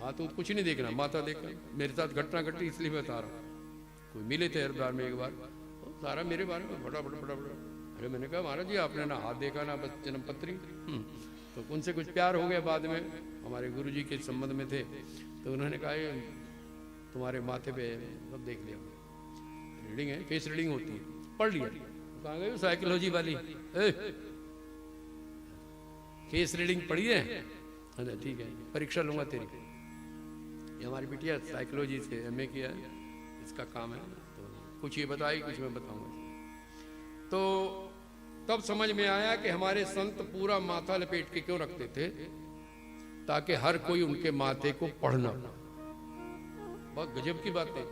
हाँ तो कुछ नहीं देखना, माथा देखना। मेरे साथ घटना घटी इसलिए बता रहा हूँ। कोई मिले थे हरिद्वार में एक बार, सारा मेरे बारे में बड़ा बड़ा बड़ा बड़ा। अरे मैंने कहा महाराज जी आपने ना हाथ देखा ना बस जन्म पत्री। तो उनसे कुछ प्यार हो गया बाद में, हमारे गुरु जी के संबंध में थे। तो उन्होंने कहा तुम्हारे माथे पे सब देख लिया, रीडिंग है, फेस रीडिंग होती है, पढ़ लिया। कहाँ गई साइकोलॉजी वाली? फेस रीडिंग पढ़ी है? अच्छा ठीक है, परीक्षा लूंगा तेरी। ये हमारी बिटिया साइकोलॉजी से MA किया है, इसका काम है। तो कुछ ये बताई, कुछ मैं बताऊंगा। तो तब समझ में आया कि हमारे संत पूरा माथा लपेट के क्यों रखते थे, ताकि हर कोई उनके माथे को पढ़ना। बहुत गजब की बात है।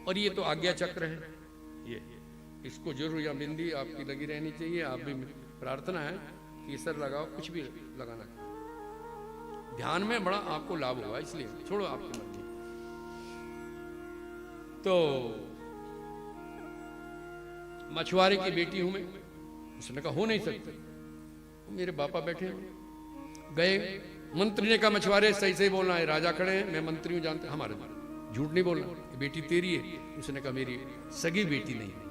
और ये तो आज्ञा चक्र है, ये इसको जरूर या बिंदी आपकी लगी रहनी चाहिए। आप भी प्रार्थना है कि सर लगाओ, कुछ भी लगाना, ध्यान में बड़ा आपको लाभ होगा, इसलिए छोड़ो आपकी मर्जी। तो मछुआरे की बेटी हूं मैं। उसने कहा हो नहीं सकता, मेरे पापा बैठे हैं। गए, मंत्री ने कहा मछुआरे सही सही बोलना है, राजा खड़े हैं, मैं मंत्री हूं, जानते हमारे, झूठ नहीं बोलना, बेटी तेरी है। उसने कहा मेरी सगी बेटी नहीं है।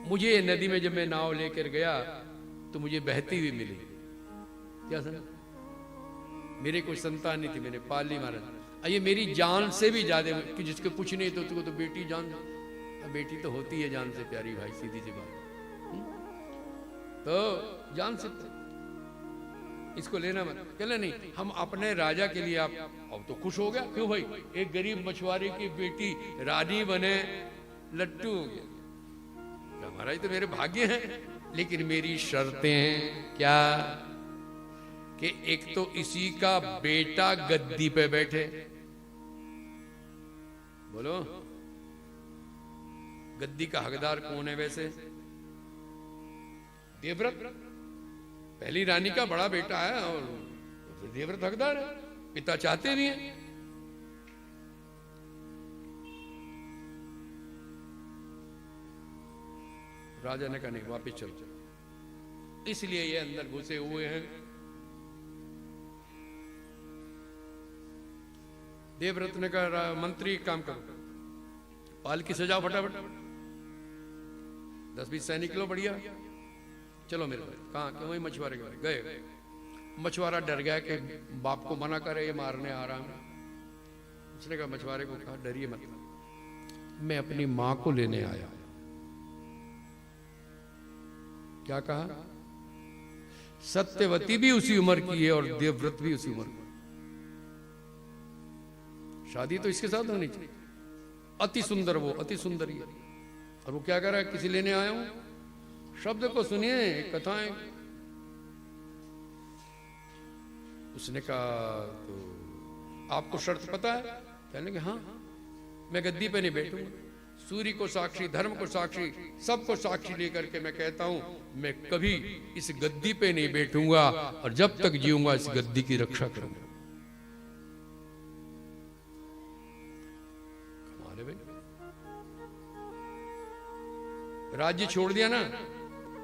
मुझे नदी में जब मैं नाव लेकर गया तो मुझे बहती हुई मिली। क्या समझ, मेरे कोई संतान नहीं थी, मैंने पाल ली महाराज। ये मेरी जान से भी ज्यादा, कि जिसके कुछ नहीं तो तुझको तो बेटी जान, बेटी तो होती है जान से प्यारी भाई, सीधी सी बात। तो जान से इसको लेना मत। कहले नहीं, हम अपने राजा के लिए आप। अब तो खुश हो गया, क्यों भाई, एक गरीब मछुआरे की बेटी रानी बने, लट्टू हो गया। महाराज तो मेरे भाग्य हैं, लेकिन मेरी शर्तें हैं। क्या? कि एक तो इसी का बेटा गद्दी पे बैठे। बोलो, गद्दी का हकदार कौन है वैसे? देवव्रत, पहली रानी का बड़ा बेटा है, और फिर देवव्रत हकदार है। पिता चाहते भी हैं। राजा ने कहा नहीं, वापिस चलो। इसलिए ये अंदर घुसे हुए हैं। देवव्रत ने कहा, मंत्री काम करो, पाल की सजाओ फटाफट, 10-20 सैनिक लो, बढ़िया, चलो मेरे भाई। कहाँ? क्यों? वही मछुआरे के भाई गए। मछुआरा डर गया कि बाप को मना करे, ये मारने आ रहा है। उसने कहा, मछुआरे को कहा, डरिए मत, मैं अपनी मां को लेने आया। क्या कहा? सत्यवती भी उसी उम्र की है और देवव्रत भी उसी उम्र की। शादी तो इसके साथ होनी चाहिए। अति सुंदर वो, अति सुंदरी है। और वो क्या कह रहा है? किसी लेने आया हूं। शब्द को सुनिए, कथाएं। उसने कहा, तो आपको शर्त पता है? कहने के हाँ, मैं गद्दी पे नहीं बैठूंगा। सूर्य को साक्षी, धर्म को साक्षी, सबको साक्षी लेकर के मैं कहता हूं, मैं कभी इस गद्दी पे नहीं बैठूंगा, और जब तक जीऊंगा इस गद्दी की रक्षा करूंगा। कमाल है भाई। राज्य छोड़ दिया ना,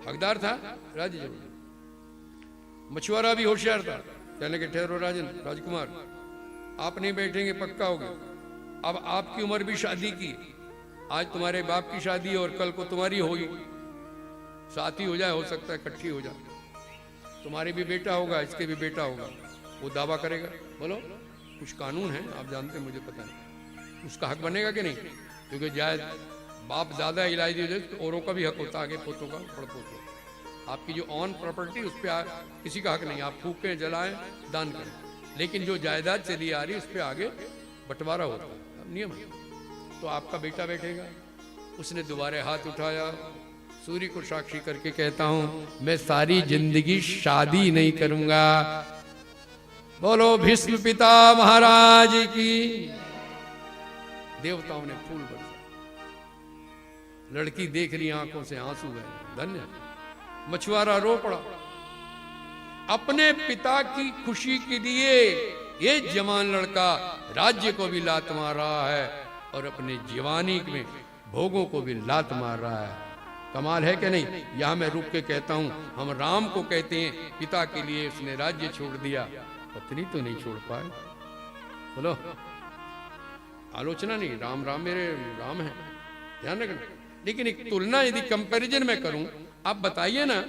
हकदार था, राज्य छोड़ दिया। मछुआरा भी होशियार था। कहने के, ठहरो राजन, राजकुमार, आप नहीं बैठेंगे पक्का हो गया। अब आपकी उम्र भी शादी की, आज तुम्हारे बाप की शादी और कल को तुम्हारी होगी, साथ ही हो जाए, हो सकता है इकट्ठी हो जाए। तुम्हारे भी बेटा होगा, इसके भी बेटा होगा, वो दावा करेगा। बोलो, कुछ कानून है, आप जानते, मुझे पता नहीं, उसका हक बनेगा कि नहीं? क्योंकि जायज बाप ज्यादा इलाज दे तो औरों का भी हक होता है, आगे पोतों का, पड़पोतों। आपकी जो ऑन प्रॉपर्टी, उस पर किसी का हक नहीं। आप फूकें, जलाएं, दान करें, लेकिन जो जायदाद चली आ रही है उस पर आगे बंटवारा होता है, नियम है। तो आपका बेटा बैठेगा। उसने दोबारा हाथ उठाया, सूर्य को साक्षी करके कहता हूं, मैं सारी जिंदगी शादी नहीं करूंगा। बोलो भीष्म पिता महाराज की। देवताओं ने फूल बरसाए, लड़की देख रही, आंखों से आंसू बह रहे। धन्य। मछुआरा रो पड़ा। अपने पिता की खुशी के लिए ये जवान लड़का राज्य को भी लात मार रहा है और अपने जवानी में भोगों को भी लात मार रहा है। कमाल है कि नहीं? यहां मैं रुक के कहता हूं, हम राम को कहते हैं, पिता के लिए उसने राज्य छोड़ दिया, पत्नी तो नहीं छोड़ पाए। बोलो, आलोचना नहीं, राम राम मेरे राम है, ध्यान रखना। लेकिन एक तुलना यदि कंपैरिजन में करूं, आप बताइए ना,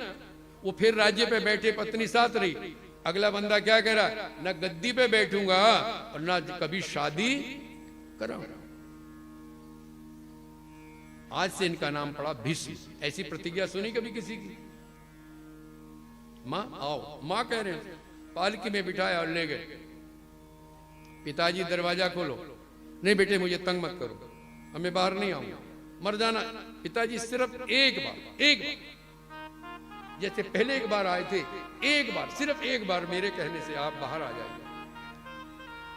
वो फिर राज्य पे बैठे, पत्नी साथ रही, अगला बंदा क्या कह रहा है? ना गद्दी पे बैठूंगा और ना कभी शादी कराऊंगा। आज से इनका नाम पड़ा भीष्म। ऐसी प्रतिज्ञा सुनी कभी किसी की? मां आओ, मां कह रहे हैं, पालकी में बिठाया और ले गए। पिताजी दरवाजा खोलो। नहीं बेटे, मुझे तंग मत करो, अब मैं बाहर नहीं आऊंगा, मर जाना। पिताजी सिर्फ एक बार, जैसे पहले एक बार आए थे, एक बार, सिर्फ एक बार मेरे कहने से आप बाहर आ जाइए।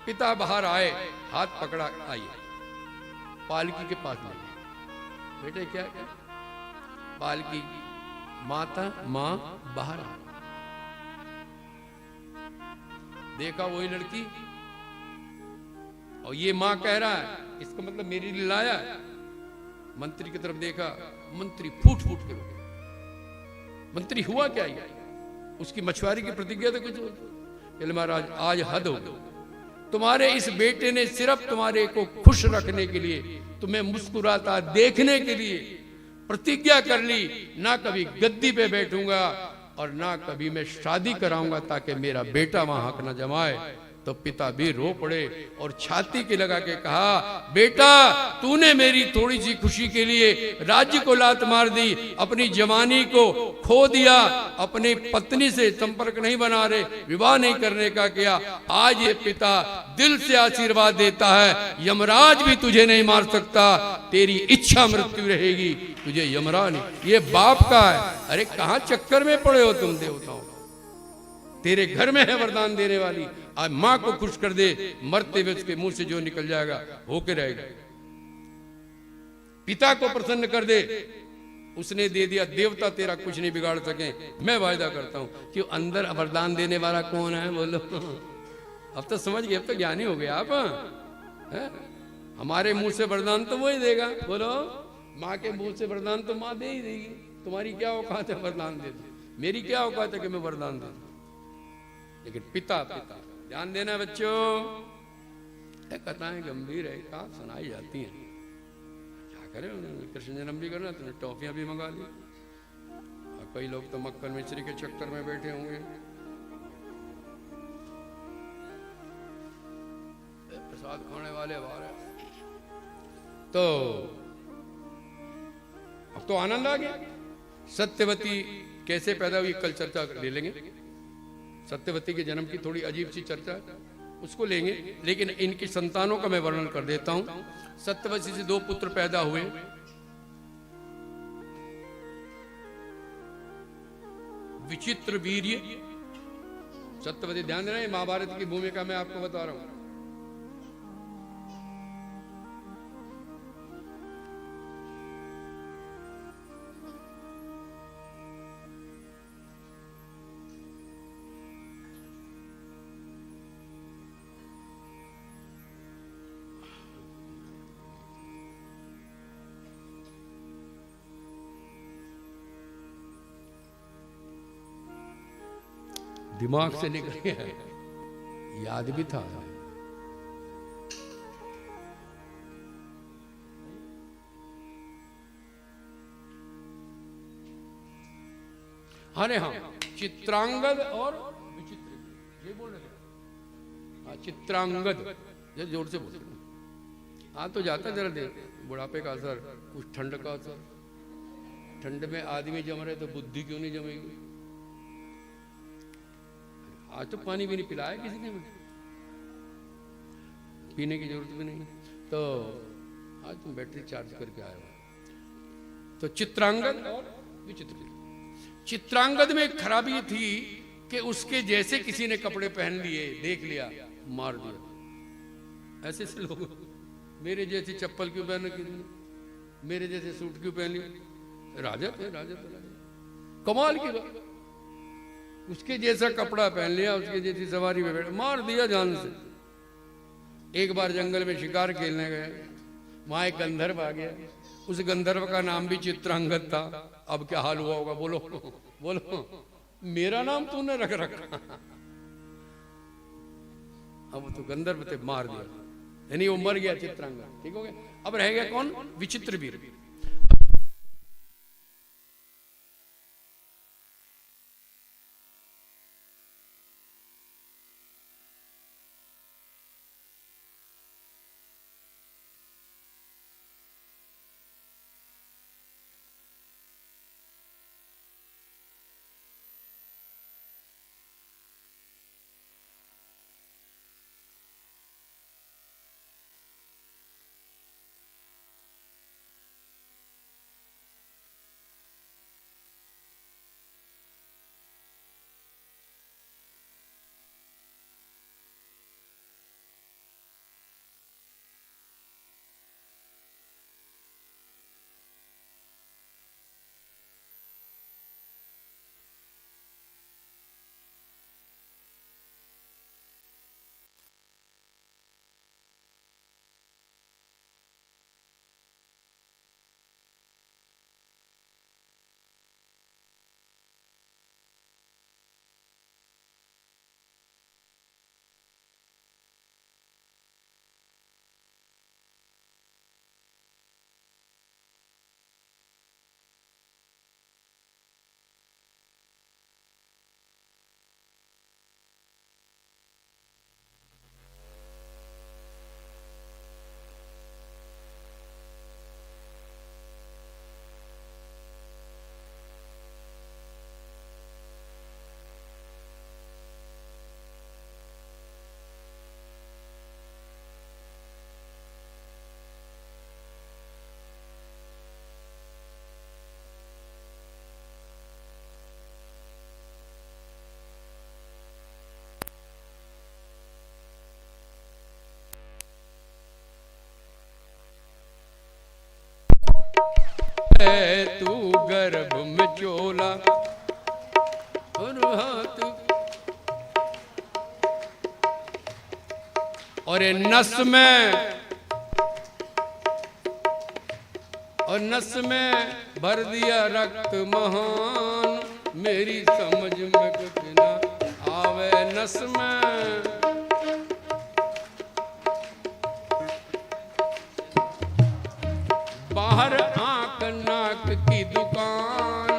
पिता बाहर आए, हाथ पकड़ा, आइए, पालकी के पास ले। बेटे क्या क्या? पालकी, माता, मां बाहर आ। देखा वही लड़की, और ये मां कह रहा है, इसका मतलब मेरे लिए लाया है। मंत्री की तरफ देखा, मंत्री फूट फूट के रोके। मंत्री हुआ क्या? ये उसकी मछुआरी की प्रतिज्ञा तो कुछ। कहले महाराज, आज हद हो गई। तुम्हारे इस बेटे ने सिर्फ तुम्हारे को खुश रखने के लिए, तुम्हें मुस्कुराता देखने के लिए प्रतिज्ञा कर ली, ना कभी गद्दी पे बैठूंगा और ना कभी मैं शादी कराऊंगा, ताकि मेरा बेटा वहां हक न जमाए। तो पिता भी रो पड़े और छाती के लगा के कहा, बेटा तूने मेरी थोड़ी सी खुशी के लिए राज्य को लात मार दी, अपनी जवानी को खो दिया, अपनी पत्नी से संपर्क नहीं बना रहे, विवाह नहीं करने का किया। आज ये पिता दिल से आशीर्वाद देता है, यमराज भी तुझे नहीं मार सकता, तेरी इच्छा मृत्यु रहेगी, तुझे यमराज नहीं। ये बाप का है। अरे कहां चक्कर में पड़े हो तुम देवताओं? तेरे घर में है वरदान देने वाली। आज मां को खुश कर दे, मरते हुए उसके मुंह से जो निकल जाएगा होके रहेगा। पिता को प्रसन्न कर दे, उसने दे दिया, देवता तेरा कुछ नहीं बिगाड़ सके। मैं वायदा करता हूं कि अंदर वरदान देने वाला कौन है बोलो। अब तो समझ गए, अब तो ज्ञानी हो गए आप। है? हमारे मुंह से वरदान तो वो ही देगा, बोलो। माँ के मुंह से वरदान तो माँ दे ही देगी। तुम्हारी क्या औकात है वरदान दे दो, मेरी क्या औकात है कि मैं वरदान दे दूं। लेकिन पिता पिता ध्यान देना बच्चों, कथाएं गंभीर है, कहा सुनाई जाती हैं। क्या करें, कृष्ण जन्म भी करना तो टॉफियां भी मंगा ली। और कई लोग तो मक्खन मिश्री के चक्कर में बैठे होंगे। प्रसाद खाने वाले बाहर है। तो अब तो आनंद आ गया। सत्यवती कैसे पैदा हुई कल चर्चा ले लेंगे। सत्यवती के जन्म की थोड़ी अजीब सी चर्चा उसको लेंगे, लेकिन इनकी संतानों का मैं वर्णन कर देता हूं। सत्यवती से 2 पुत्र पैदा हुए। विचित्र वीर्य। सत्यवती, ध्यान देना, महाभारत की भूमिका मैं आपको बता रहा हूं। दिमाग से निकल गया, याद भी था। अरे हाँ, चित्रांगद और विचित्र, ये बोल रहे थे। हाँ, चित्रांगद, ये जोर से बोल रहे। हाँ तो जाता जरा देर, बुढ़ापे का असर, कुछ ठंड का असर। ठंड में आदमी जम रहे तो बुद्धि क्यों नहीं जमेगी? आज तो पानी भी नहीं पिलाया किसी ने, पीने की जरूरत भी नहीं। तो आज तुम बैटरी चार्ज करके आए हो। तो चित्रांगद और विचित्र। चित्रांगद में एक खराबी थी कि उसके जैसे किसी ने कपड़े पहन लिए, देख लिया, मार दिया। ऐसे से लोग, मेरे जैसी चप्पल क्यों पहन रखी, मेरे जैसे सूट क्यों पहन ली? राजा थे, राजा थे। कमाल की बात, उसके जैसा कपड़ा पहन लिया, उसके जैसी सवारी में बैठ, मार दिया जान से। एक बार जंगल में शिकार खेलने गए, वहां एक गंधर्व आ गया। उस गंधर्व का नाम भी चित्रांगद था। अब क्या हाल हुआ होगा बोलो बोलो, मेरा नाम तूने रख रखा। अब तो गंधर्व थे, मार दिया, यानी वो मर गया चित्रांगद। ठीक हो गया। अब रह गया कौन? विचित्र वीर। तू गर्भ में चोला और हाथ और ये नस में भर दिया रक्त महान, मेरी समझ में कुछ ना आवे नस में। बाहर आंख नाक की दुकान,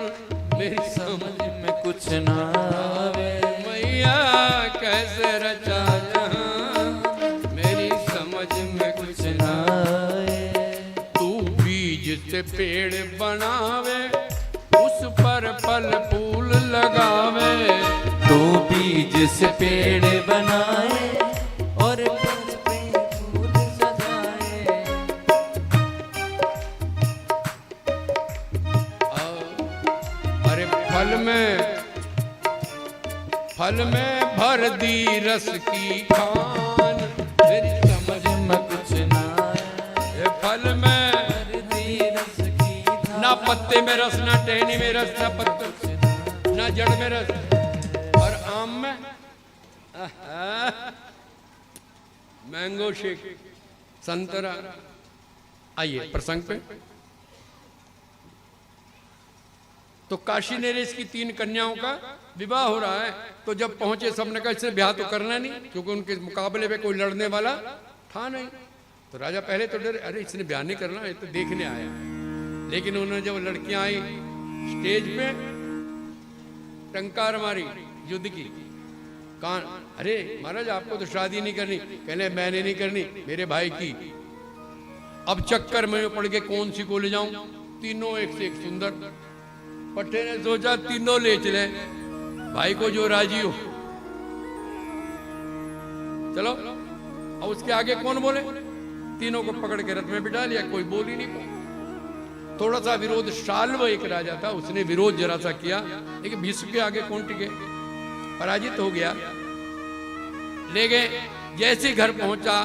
मेरी समझ में कुछ ना आवे। मैया कैसे रचा जहां, मेरी समझ में कुछ ना आए। तू बीज से पेड़ बनावे, उस पर फल फूल लगावे। तू बीज से पेड़ बनाए और फल पे फूल सजाए। अरे फल में भर दी रस की खान, मेरी समझ में कुछ ना आए। ये फल में दी रस की ना पत्ते में रस, ना टहनी में रस, ना पत्ते ना जड़ में रस। और आम में मैंगो शेक, संतरा। आइए प्रसंग पे। तो काशी नरेश की 3 कन्याओं का विवाह हो रहा है। तो जब पहुंचे सबने कहा इससे ब्याह तो करना नहीं, क्योंकि उनके मुकाबले में कोई लड़ने वाला था नहीं। तो राजा पहले तो डरे, अरे इसने ब्याह नहीं करना, ये तो देखने आया है। लेकिन उन्होंने जब लड़कियां आई स्टेज पे, टंकार मारी युद्ध की। कहा अरे महाराज आपको तो शादी नहीं करनी। कहले मैंने नहीं करनी, मेरे भाई की। अब चक्कर में पड़ के कौन सी को ले जाऊं, तीनों एक से एक सुंदर। पट्टे ने सोचा तीनों ले चले, भाई को जो राजी हो। चलो अब उसके आगे कौन बोले, तीनों को पकड़ के रथ में बिठा लिया, कोई बोल ही नहीं पाया। थोड़ा सा विरोध, शाल्व एक राजा था, उसने विरोध जरा सा किया, लेकिन भीष्म के आगे कौन टिके, पराजित हो गया। ले गए, जैसे घर पहुंचा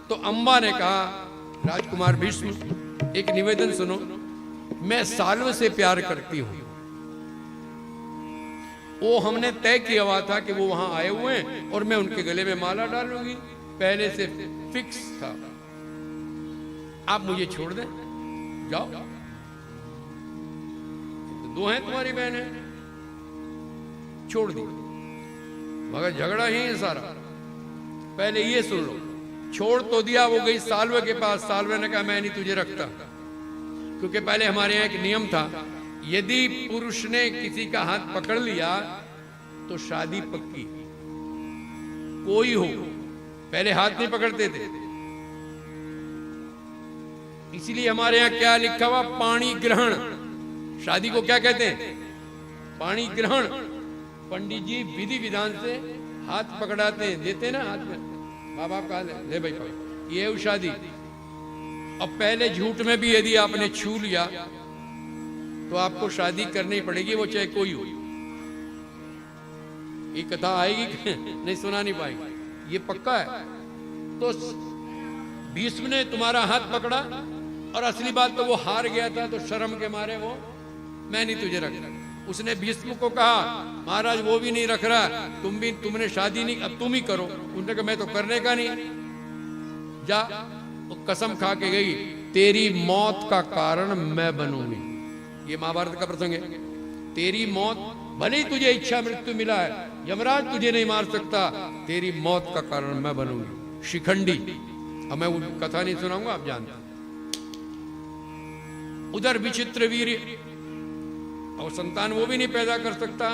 तो अम्बा ने कहा राजकुमार भीष्म एक निवेदन सुनो, मैं साल्व से प्यार करती हूं। वो हमने तय किया हुआ था कि वो वहां आए हुए हैं और मैं उनके गले में माला डालूंगी, पहले से फिक्स था। आप मुझे छोड़ दें, जाओ, दो हैं तुम्हारी बहनें, छोड़ दी। मगर झगड़ा ही है सारा। पहले ये सुन लो, छोड़ तो दिया, वो गई साल्वे के पास। साल्वे ने कहा मैं नहीं तुझे रखता, क्योंकि पहले हमारे यहाँ एक नियम था, यदि पुरुष ने किसी का हाथ पकड़ लिया तो शादी पक्की। कोई हो, पहले हाथ नहीं पकड़ते थे। इसीलिए हमारे यहाँ क्या लिखा हुआ, पाणी ग्रहण। शादी को क्या कहते हैं, पाणी ग्रहण। पंडित जी विधि विधान से हाथ पकड़ाते हैं, देते ना हाथ में, बाबा का ले भाई भाई, ये शादी। अब पहले झूठ में भी यदि आपने छू लिया तो आपको शादी करनी पड़ेगी, वो चाहे कोई हो। ये कथा आएगी नहीं, सुना नहीं पाएगी, ये पक्का है। तो भीष्म ने तुम्हारा हाथ पकड़ा और असली बात तो वो हार गया था, तो शर्म के मारे वो मैं नहीं तुझे रख रहा। उसने भीष्म को कहा महाराज वो भी नहीं रख रहा, तुमने शादी नहीं, अब तुम ही करो। उसने कहा मैं तो करने का नहीं। जा, वो कसम खा के गई, तेरी मौत का कारण मैं बनूंगी। ये महाभारत का प्रसंग है। तेरी मौत, भले ही तुझे इच्छा मृत्यु मिला है, यमराज तुझे नहीं मार सकता, तेरी मौत का कारण मैं बनूंगी। शिखंडी। अब मैं वो कथा नहीं सुनाऊंगा, आप जानते। उधर विचित्र वीर्य, और संतान वो भी नहीं पैदा कर सकता,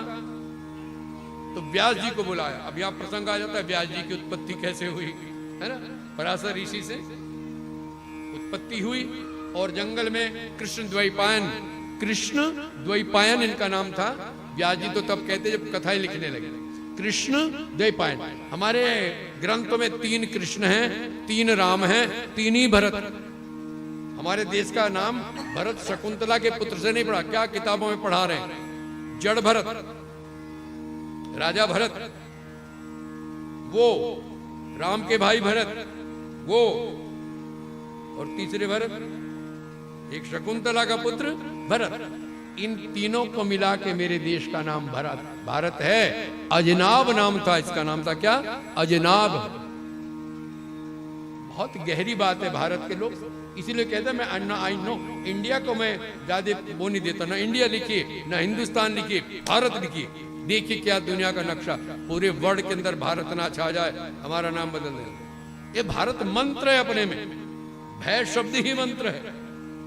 तो व्यास जी को बुलाया। अब यहाँ प्रसंग आ जाता है व्यास जी की उत्पत्ति कैसे हुई, है ना। पराशर ऋषि से उत्पत्ति हुई और जंगल में कृष्ण द्वैपायन इनका नाम था। व्यास जी तो तब कहते जब कथाएं लिखने लगे। कृष्ण द्वैपायन। हमारे ग्रंथों में 3 कृष्ण हैं, 3 राम हैं, 3 ही भरत। हमारे देश का नाम भरत शकुंतला के पुत्र से नहीं पढ़ा, क्या किताबों में पढ़ा रहे हैं, जड़ भरत, राजा भरत, वो राम के भाई भरत, वो और तीसरे भरत, एक शकुंतला का पुत्र भरत। इन तीनों को मिला के मेरे देश का नाम भारत है। अजनाब नाम था इसका, नाम था क्या? अजनाब। बहुत गहरी बात है भारत के लोग, इसीलिए कहते हैं मैं आई नो इंडिया को मैं ज्यादा वो नहीं देता, ना इंडिया लिखिए ना हिंदुस्तान लिखिए, भारत लिखिए। देखिए क्या दुनिया का नक्शा, पूरे वर्ल्ड के अंदर भारत ना छा जाए, हमारा नाम बदल दें। ये भारत मंत्र है अपने में, भय शब्द ही मंत्र है,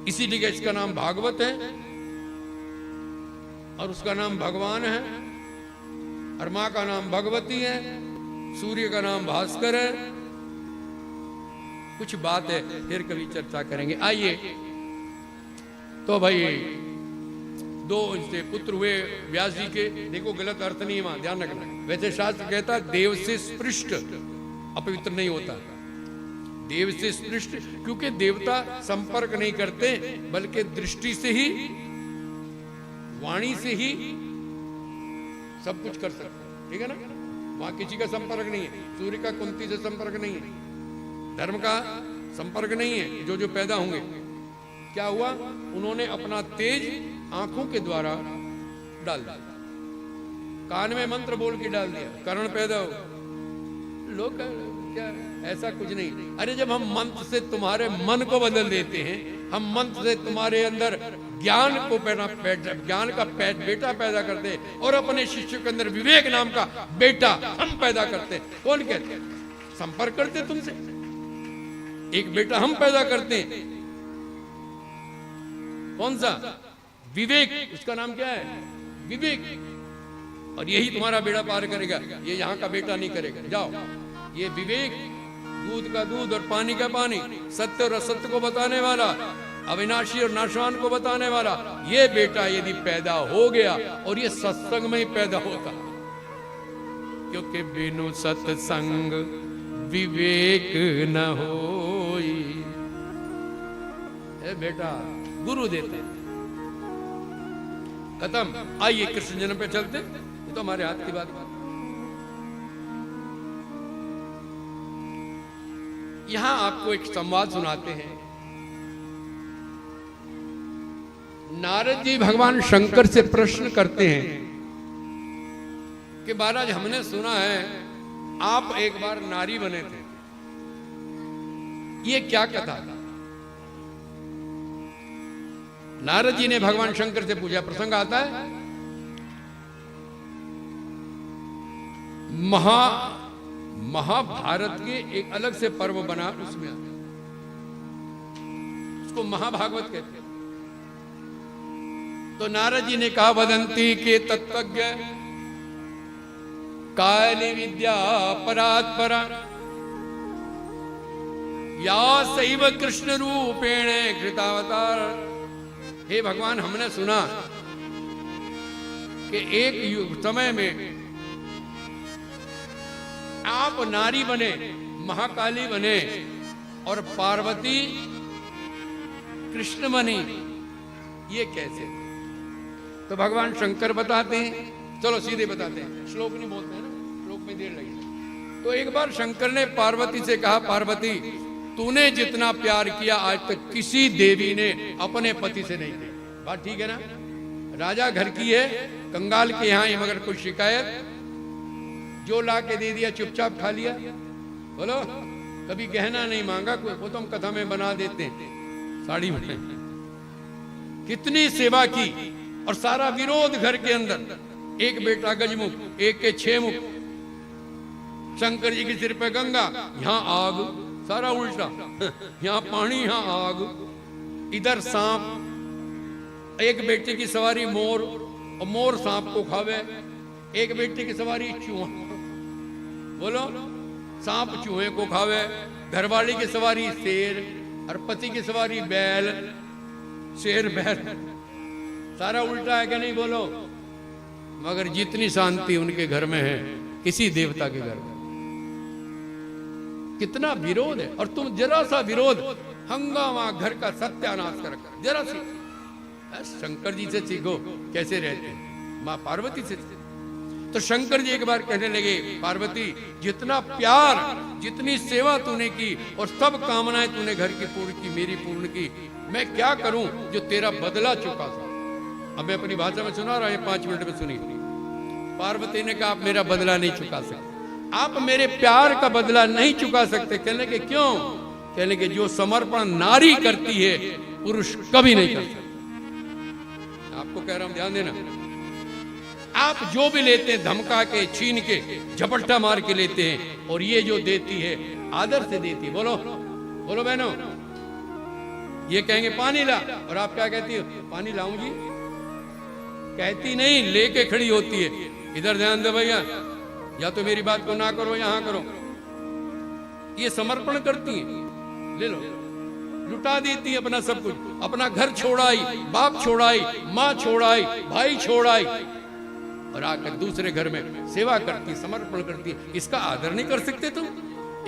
इसीलिए इसका नाम भागवत है और उसका नाम भगवान है, और मां का नाम भगवती है, सूर्य का नाम भास्कर है। कुछ बात है, फिर कभी चर्चा करेंगे। आइए, तो भाई दो इनसे पुत्र हुए व्यास जी के। देखो गलत अर्थ नहीं है वहां, ध्यान रखना। वैसे शास्त्र कहता है देव से स्पृष्ट अपवित्र नहीं होता, देव से स्पृष्ट, क्योंकि देवता संपर्क नहीं करते बल्कि दृष्टि से ही, वाणी से ही सब कुछ कर सकते हैं, ठीक है ना। वहां किसी का संपर्क नहीं है, सूर्य का कुंती से संपर्क नहीं है, धर्म का संपर्क नहीं है। जो जो पैदा होंगे, क्या हुआ, उन्होंने अपना तेज आंखों के द्वारा डाल दिया, कान में मंत्र बोल के डाल दिया, कर्ण पैदा हो। लोग क्या, ऐसा कुछ नहीं। अरे जब हम मंत्र से तुम्हारे मन को बदल देते हैं, हम मंत्र से तुम्हारे अंदर ज्ञान को ज्ञान का बेटा पैदा करते हैं, और अपने शिष्य के अंदर विवेक नाम का बेटा हम पैदा करते हैं। कौन कहते हैं? संपर्क करते तुमसे, एक बेटा हम पैदा करते हैं। कौन सा? विवेक, उसका नाम क्या है? विवेक। और यही तुम्हारा बेड़ा पार करेगा, ये यहाँ का बेटा नहीं करेगा। जाओ, ये विवेक, दूध का दूध और पानी का पानी, सत्य और असत्य को बताने वाला, अविनाशी और नाशवान को बताने वाला, ये बेटा यदि पैदा हो गया, और ये सत्संग में ही पैदा होता, क्योंकि बिनु सत्संग विवेक न होई। ए बेटा, गुरु देते हैं। खत्म। आइए कृष्ण जन्म पे चलते, ये तो हमारे हाथ की बात। यहां आपको एक संवाद सुनाते हैं। नारद जी भगवान शंकर से प्रश्न करते हैं कि महाराज, हमने सुना है आप एक बार नारी बने थे, ये क्या कथा था? नारद जी ने भगवान शंकर से पूछा। प्रसंग आता है महाभारत के एक अलग से पर्व बना, उसमें आता है, उसको महाभागवत कहते हैं। तो नारद जी ने कहा, वदंती के तत्वज्ञ काली विद्या परात्परा या सैव कृष्ण रूपेण कृतावतार। हे भगवान, हमने सुना कि एक समय में आप नारी बने, महाकाली बने, और पार्वती कृष्ण बनी, ये कैसे? तो भगवान शंकर बताते हैं, चलो सीधे बताते हैं, श्लोक नहीं बोलते हैं ना, श्लोक में देर लगेगी। तो एक बार शंकर ने पार्वती से कहा, पार्वती तूने जितना प्यार किया आज तक किसी देवी ने अपने पति से नहीं किया। बात ठीक है ना? राजा घर की है, कंगाल के यहाँ मगर कोई शिकायत, जो ला के दे दिया चुपचाप खा लिया। बोलो, कभी गहना नहीं मांगा कोई, वो तो हम कथा में बना देते हैं, साड़ी में। कितनी सेवा की, और सारा विरोध घर के अंदर। एक बेटा गजमुख, एक के 6 मुख, शंकर जी के सिर पे गंगा, यहाँ आग, सारा उल्टा, यहाँ पानी यहाँ आग, इधर सांप, एक बेटे की सवारी मोर, और मोर सांप को खावे, एक बेटे की सवारी चूहा, बोलो, सांप चूहे को खावे, घरवाली की सवारी शेर, और पति की सवारी बैल, शेर बैल, सारा उल्टा है कि नहीं? बोलो। मगर जितनी शांति उनके घर में है, किसी देवता के घर में कितना विरोध है, और तुम जरा सा विरोध, हंगामा, घर का सत्यानाश कर, जरा सी। शंकर जी से सीखो कैसे रहते हैं, मां पार्वती से। तो शंकर जी एक बार कहने लगे, पार्वती जितना प्यार, जितनी सेवा तूने की, और सब कामनाएं तूने घर की पूर्ण की, मेरी पूर्ण की, मैं क्या करूं जो तेरा बदला चुका था। अब मैं अपनी भाषा में सुना रहा हूं, 5 मिनट में सुनिए। पार्वती ने कहा आप मेरा बदला नहीं चुका सकते, आप मेरे प्यार का बदला नहीं चुका सकते। कहने के क्यों? कहने के जो समर्पण नारी करती है पुरुष कभी नहीं कर सकता। आपको कह रहा हूं, ध्यान देना। आप जो भी लेते हैं धमका के, छीन के, झपट्टा मार के लेते हैं, और ये जो देती है आदर से देती है। बोलो बोलो बहनों, ये कहेंगे पानी ला, और आप क्या कहती हो? पानी लाऊंगी कहती नहीं, लेके खड़ी होती है। इधर ध्यान दो भैया, या तो मेरी बात को ना करो, यहां करो। ये समर्पण करती है, ले लो, लुटा देती है अपना सब कुछ। अपना घर छोड़ाई, बाप छोड़ाई, माँ छोड़ाई, भाई छोड़ाई, और आकर दूसरे घर में सेवा करती, समर्पण करती। इसका आदर नहीं कर सकते तुम?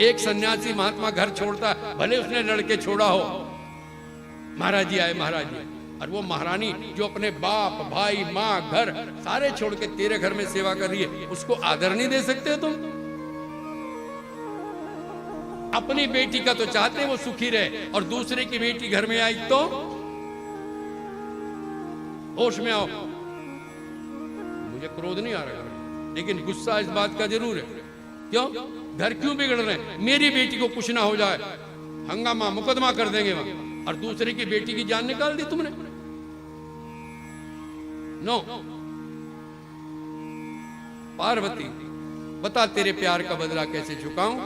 एक सन्यासी महात्मा घर छोड़ता, भले उसने लड़के छोड़ा हो, महाराज जी आए, महाराज जी, और वो महारानी जो अपने बाप, भाई, माँ, घर सारे छोड़ के तेरे घर में सेवा कर रही है, उसको आदर नहीं दे सकते तुम? अपनी बेटी का तो चाहते वो सुखी रहे, और दूसरे की बेटी घर में आई तो होश में आओ। मुझे क्रोध नहीं आ रहा, लेकिन गुस्सा इस बात का जरूर है। क्यों? घर क्यों बिगड़ रहे हैं? मेरी बेटी को कुछ ना हो जाए, हंगामा, मुकदमा कर देंगे वहां, और दूसरे की बेटी की जान निकाल दी तुमने। नो। पार्वती बता तेरे प्यार का बदला कैसे चुकाऊं?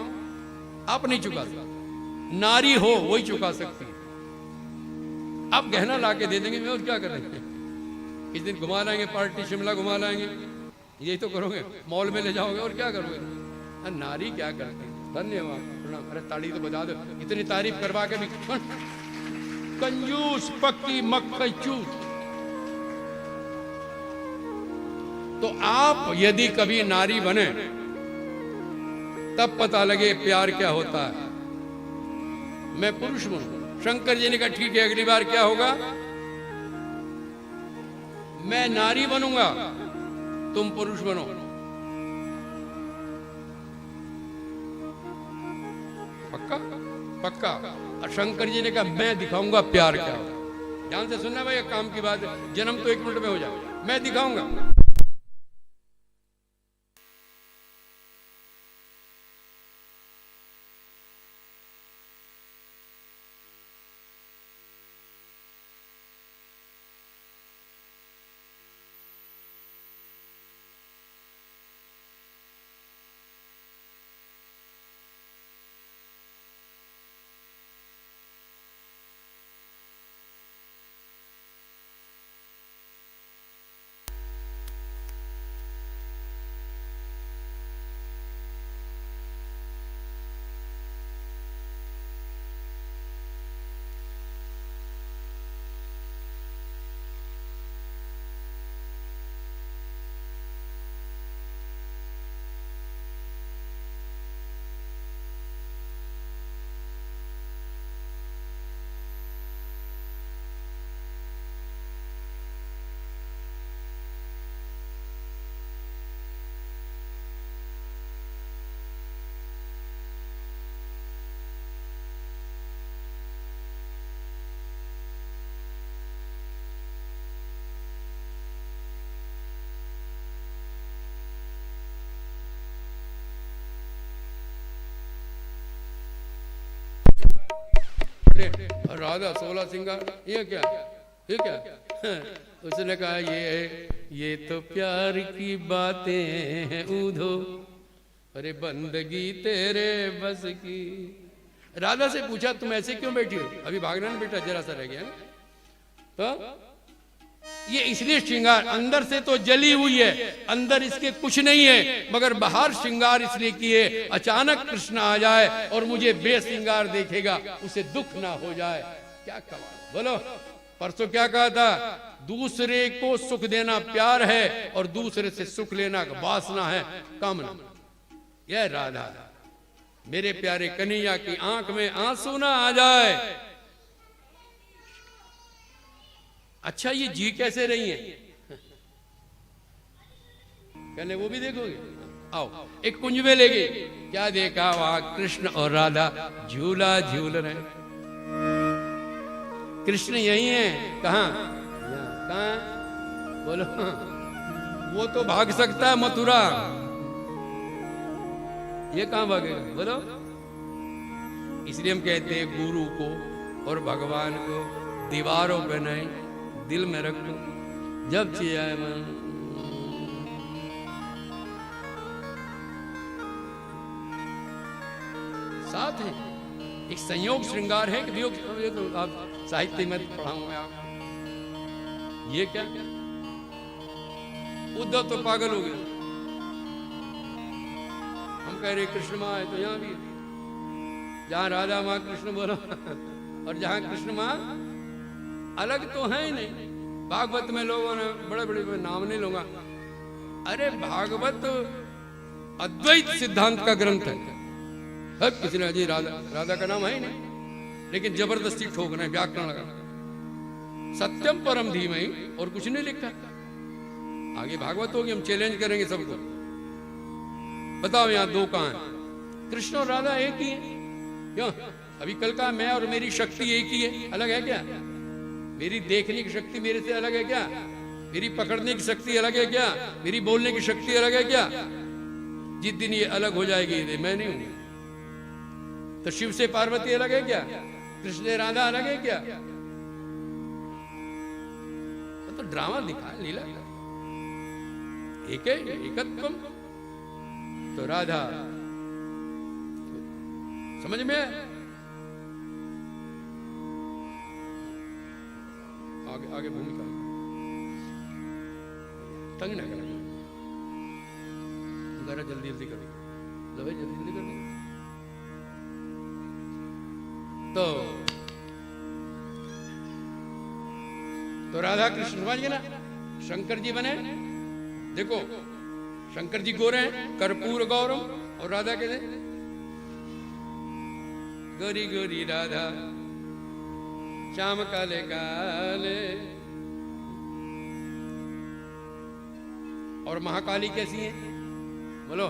आप नहीं चुका सकते, नारी हो वही चुका सकती है। आप गहना लाके दे देंगे, मैं और क्या करेंगे? इस दिन घुमा लाएंगे, पार्टी शिमला घुमा लाएंगे, यही तो करोगे, मॉल में ले जाओगे, और क्या करोगे? नारी क्या करती है? धन्यवाद, अरे ताड़ी तो बजा दो, इतनी तारीफ करवा के भी कंजूस, पक्की मक्खी चूत। तो आप यदि कभी नारी बने तब पता लगे प्यार क्या होता है। मैं पुरुष हूं, शंकर जी ने कहा ठीक है, अगली बार क्या होगा? मैं नारी बनूंगा, तुम पुरुष बनो। पक्का पक्का। और शंकर जी ने कहा मैं दिखाऊंगा प्यार क्या होता। ध्यान से सुनना भाई, काम की बात है, जन्म तो 1 मिनट में हो जाए, मैं दिखाऊंगा। राधा 16 सिंगार, ये क्या, ये क्या? उसने कहा ये तो प्यार की बातें हैं ऊधो, अरे बंदगी तेरे बस की। राधा से पूछा तुम ऐसे क्यों बैठी हो? अभी भागना नहीं बेटा, जरा सा रह गया। तो ये इसलिए श्रृंगार, अंदर से तो जली हुई है, अंदर इसके कुछ नहीं है, मगर बाहर श्रृंगार इसलिए किए अचानक कृष्ण आ जाए और मुझे बेश्रृंगार देखेगा, उसे दुख ना हो जाए। क्या कमाल। बोलो, परसों क्या कहा था? दूसरे को सुख देना प्यार है और दूसरे से सुख लेना वासना है, कामना। यह राधा, मेरे प्यारे कन्हैया की आंख में आंसू ना आ जाए। अच्छा ये जी कैसे रही हैं? कहने वो भी देखोगे? आओ, एक कुंज में ले गई, क्या देखा वहां? कृष्ण और राधा झूला झूल रहे। कृष्ण यही है, कहां? कहां? बोलो वो तो भाग सकता है मथुरा, ये कहां भागेगा बोलो। इसलिए हम कहते हैं गुरु को और भगवान को दीवारों पे नहीं, दिल में रखो, जब चाहिए मन। साथ है एक संयोग श्रृंगार है कि वियोग, ये तो आप साहित्य में पढ़ाऊंगा आप। ये क्या, उद्धव तो पागल हो गया। हम कह रहे कृष्ण माँ है तो यहां भी, जहां राधा माँ कृष्ण बोलो और जहां कृष्ण माँ अलग तो है ही नहीं। भागवत में लोगों ने बड़े बड़े नाम नहीं लूंगा, अरे भागवत अद्वैत सिद्धांत का ग्रंथ है। अब किसी ने जी राधा का नाम है ही नहीं, लेकिन जबरदस्ती ठोक रहे, व्याकरण लगा सत्यम परम धीमहि और कुछ नहीं लिखा। आगे भागवत होगी, हम चैलेंज करेंगे सबको। बताओ यहाँ दो कहां है, कृष्ण और राधा एक ही है क्यों? अभी कल का मैं और मेरी शक्ति एक ही है, अलग है क्या? मेरी देखने की शक्ति मेरे से अलग है क्या? मेरी पकड़ने की शक्ति अलग है क्या? मेरी बोलने की शक्ति अलग है क्या? जिस दिन ये अलग हो जाएगी मैं नहीं हूं। तो शिव से पार्वती अलग है क्या? कृष्ण से राधा अलग है क्या? तो ड्रामा दिखा, लीला एक है, एकत्वम। तो राधा समझ में आगे आगे भूमिका तंग ना करना, जरा जल्दी जल्दी करो, लो भाई जल्दी जल्दी कर। तो राधा कृष्ण समझ गए ना, शंकर जी बने। देखो शंकर जी गोरे हैं, कर्पूर गौरम, और राधा कहते गोरी गोरी राधा श्याम काले काले। और महाकाली कैसी है बोलो?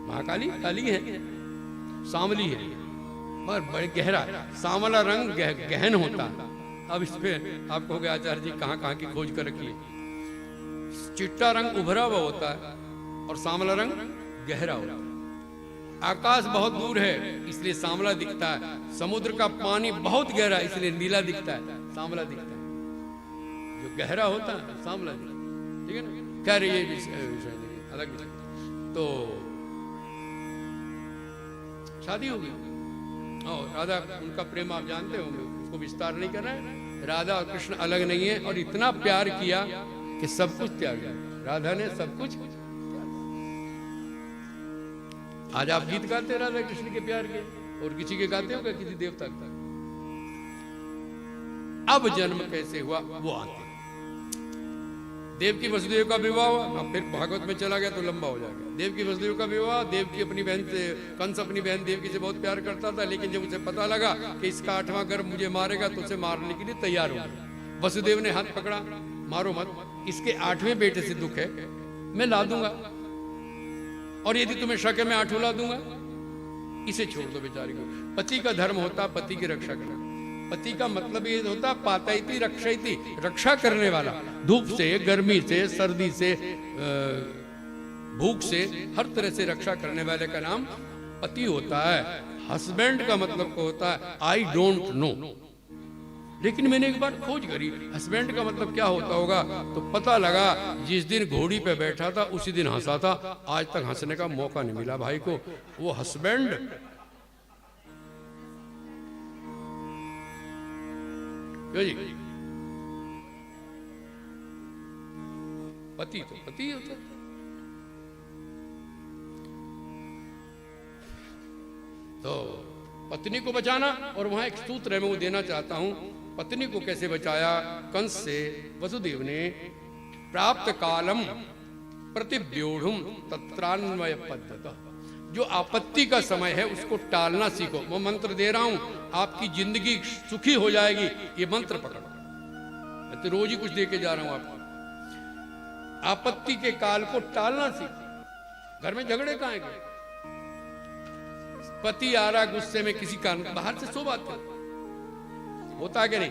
महाकाली काली है, सांवली है, मगर बड़े गहरा सांवला रंग गहन होता है। अब इस पे आपको हो गया आचार्य जी कहां की खोज कर रखी है। चिट्टा रंग उभरा हुआ होता है और सांवला रंग गहरा होता है। आकाश बहुत दूर है इसलिए सांवला दिखता है, समुद्र का पानी बहुत गहरा इसलिए नीला दिखता है, सांवला दिखता है। जो गहरा होता है सांवला दिखता है, ठीक है ना? कह रही है अलग विषय। तो शादी होगी और राधा उनका प्रेम आप जानते होंगे, उसको विस्तार नहीं कर रहे हैं। राधा और कृष्ण अलग नहीं है और इतना प्यार किया कि सब कुछ त्याग दिया। राधा ने सब कुछ। आज आप गीत गाते हैं राधा कृष्ण के प्यार के, और किसी के गाते हो क्या? किसी देवता का। अब जन्म कैसे हुआ वो आते हैं। देव की वसुदेव का विवाह हुआ, फिर भागवत में चला गया तो लंबा हो जाएगा। देव की वसुदेव का विवाह, देव की अपनी बहन से, कंस अपनी बहन देवकी से बहुत प्यार करता था, लेकिन जब उसे पता लगा कि इसका 8वां गर्भ मुझे मारेगा तो उसे मारने के लिए तैयार हो गया। वसुदेव ने हाथ पकड़ा, मारो मत, इसके 8वें बेटे से दुख है, मैं ला दूंगा, और यदि तुम्हें शक है मैं 8वां ला दूंगा, इसे छोड़ दो बेचारी को। पति का धर्म होता पति की रक्षा करना। पति का मतलब ये होता पातयति रक्षयति, रक्षा करने वाला। धूप से, गर्मी से, सर्दी से, भूख से, हर तरह से रक्षा करने वाले का नाम पति होता है। हस्बैंड का मतलब को होता है आई डोंट नो, लेकिन मैंने एक बार खोज करी हस्बैंड का मतलब क्या होता होगा, तो पता लगा जिस दिन घोड़ी पे बैठा था उसी दिन हंसा था। आज तक हंसने का मौका नहीं मिला भाई को। वो हस्बैंड क्यों जी? पति तो पति होता है। तो पत्नी को बचाना, और वहां एक सूत्र है मैं वो देना चाहता हूं। पत्नी को कैसे बचाया कंस से वसुदेव ने? प्राप्त कालम प्रतिव्यूढ़ुम तत्रान्वय पद्धत। जो आपत्ति का समय है उसको टालना सीखो। मैं मंत्र दे रहा हूं, आपकी जिंदगी सुखी हो जाएगी। ये मंत्र पकड़ो, मैं तो रोज ही कुछ दे के जा रहा हूं आपको। आपत्ति के काल को टालना सीखो। घर में झगड़े कहां हैं? पति आ रहा गुस्से में किसी कारण, बाहर से सो बात है होता है कि नहीं?